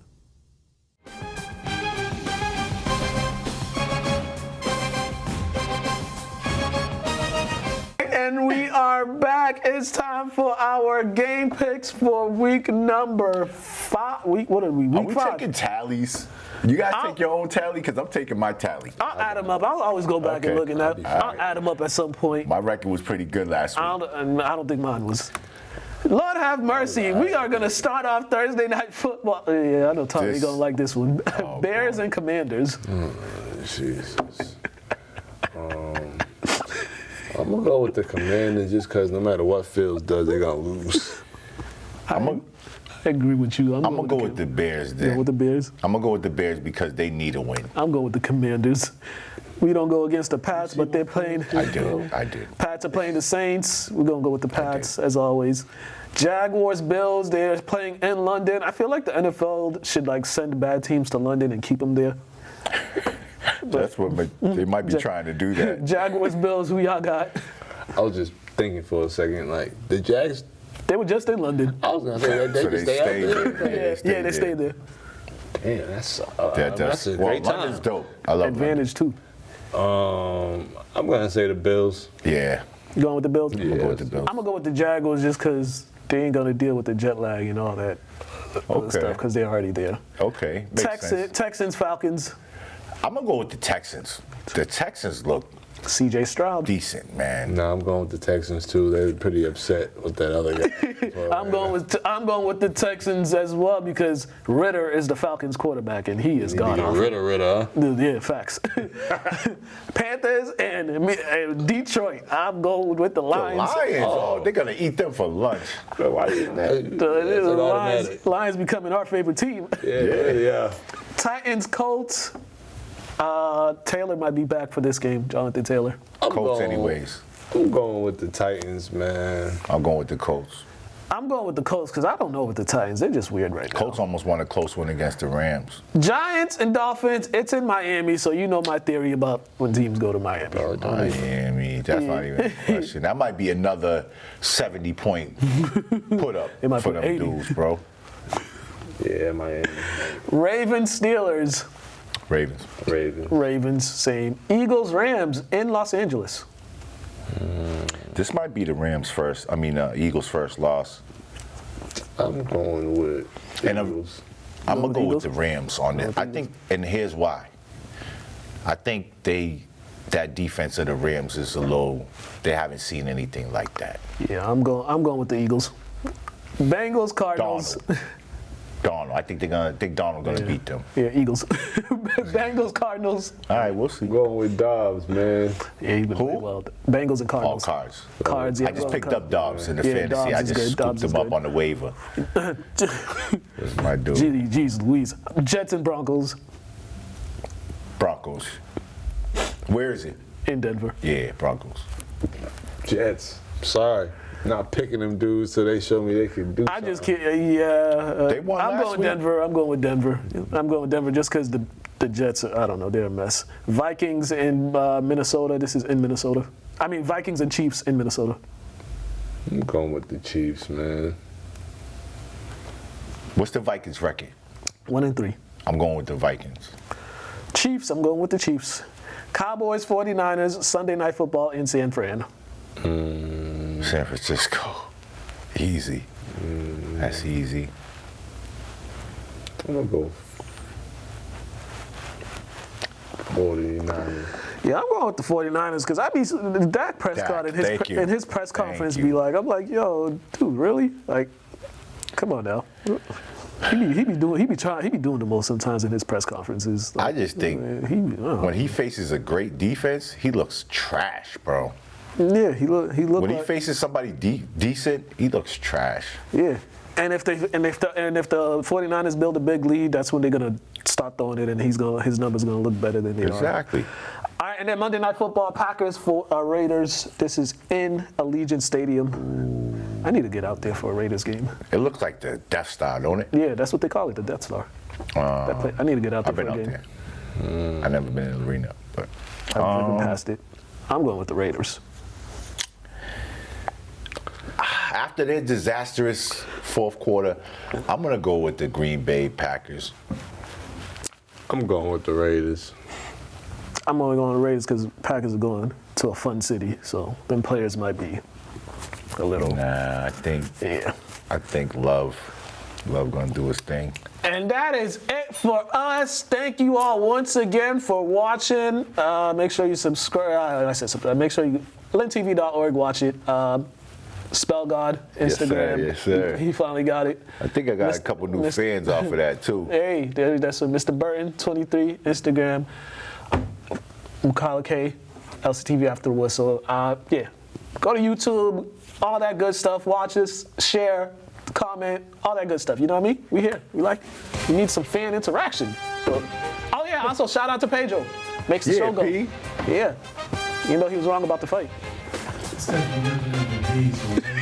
And we are back. It's time for our game picks for week number 5. What are we? Week 5. Are we taking tallies? You guys take your own tally because I'm taking my tally. I'll add them up. I'll always go back and look at that. I'll add them up at some point. My record was pretty good last week. I don't think mine was. Lord have mercy. Right. We are going to start off Thursday Night Football. Yeah, I know Todd, you're going to like this one. Bears and Commanders. Jesus. I'm going to go with the Commanders just because no matter what Fields does, they're going to lose. I agree with you. I'm going to go with the Bears then. You go with the Bears? I'm going to go with the Bears because they need a win. I'm going with the Commanders. We don't go against the Pats, but they're playing. I do. Pats are playing the Saints. We're going to go with the Pats, as always. Jaguars, Bills, they're playing in London. I feel like the NFL should send bad teams to London and keep them there. That's what they might be trying to do that. Jaguars, Bills, who y'all got? I was just thinking for a second, the Jags. They were just in London. I was going to say that they stay out there. They stayed there. Damn, that's a great time. London's dope. I love Advantage London. too. I'm going to say the Bills. Yeah. You going with the Bills? I'm going to go with the Bills. I'm going to go with the Jaguars just because they ain't going to deal with the jet lag and all that other stuff because they're already there. Okay. Texans, Falcons. I'm going to go with the Texans. The Texans look C.J. Stroud. Decent, man. No, I'm going with the Texans too. They're pretty upset with that other guy. I'm going with the Texans as well because Ritter is the Falcons quarterback and he is gone off. Ritter. Yeah, facts. Panthers and Detroit. I'm going with the Lions. The Lions? Oh, they're going to eat them for lunch. Why isn't that? Lions becoming our favorite team. Yeah. Titans, Colts. Taylor might be back for this game, Jonathan Taylor. Colts anyways. I'm going with the Titans, man. I'm going with the Colts. I'm going with the Colts because I don't know with the Titans. They're just weird right now. Colts almost won a close one against the Rams. Giants and Dolphins, it's in Miami, so you know my theory about when teams go to Miami. Miami, that's not even a question. That might be another 70-point put-up for them 80. dudes, bro. Yeah, Miami. Ravens, Steelers. Ravens, same. Eagles, Rams in Los Angeles. This might be the Eagles' first loss. I'm going with Eagles. I'm going to go with the Rams on this. I think, and here's why. I think that defense of the Rams is they haven't seen anything like that. Yeah, I'm going with the Eagles. Bengals, Cardinals. Donald. I think Donald's gonna beat them. Yeah, Eagles. Bengals, Cardinals. All right, we'll see. Going with Dobbs, man. Yeah, he's been playing well. Bengals and Cardinals. Oh, Cards. Cards, yeah. I just picked up Dobbs in the fantasy. Dobbs I just scooped him up on the waiver. That's my dude. Jeez Louise. Jets and Broncos. Broncos. Where is it? In Denver. Yeah, Broncos. Jets. Sorry. Not picking them dudes so they show me they can do I something. just can't. Yeah. They won I'm last going week. Denver. I'm going with Denver just because the Jets are, I don't know, they're a mess. Vikings in Minnesota. This is in Minnesota. I mean, Vikings and Chiefs in Minnesota. I'm going with the Chiefs, man. What's the Vikings record? 1-3. I'm going with the Vikings. Chiefs. I'm going with the Chiefs. Cowboys, 49ers, Sunday Night Football in San Fran. San Francisco. Easy. That's easy. I'm going to go 49ers. Yeah, I'm going with the 49ers because Dak Prescott in his press conference be like, I'm like, yo, dude, really? Like, come on now. He be doing the most sometimes in his press conferences. Like, I just think when he faces a great defense, he looks trash, bro. Yeah, he look when like, he faces somebody decent, he looks trash. Yeah. And if the 49ers build a big lead, that's when they're gonna start throwing it, and his numbers gonna look better than they are. Exactly. All right, and then Monday Night Football, Packers for Raiders. This is in Allegiant Stadium. I need to get out there for a Raiders game. It looks like the Death Star, don't it? Yeah, that's what they call it, the Death Star. I need to get out there I've been for a out game. there. I've never been in the arena, but I've driven past it. I'm going with the Raiders. After their disastrous fourth quarter, I'm going to go with the Green Bay Packers. I'm going with the Raiders. I'm only going with the Raiders because Packers are going to a fun city, so them players might be a little. Nah, I think Love going to do his thing. And that is it for us. Thank you all once again for watching. Make sure you subscribe. Make sure you lintv.org, watch it. Spell God, Instagram. Yes, sir. He finally got it. I think I got a couple new fans off of that, too. Hey, that's Mr. Burton, 23, Instagram. Mukala K, LCTV After the Whistle. Yeah, go to YouTube, all that good stuff. Watch us, share, comment, all that good stuff. You know what I mean? We here. We need some fan interaction. Oh, yeah, also shout out to Pedro. Makes the show go. P. Yeah. You know he was wrong about the fight. Instead of living in the days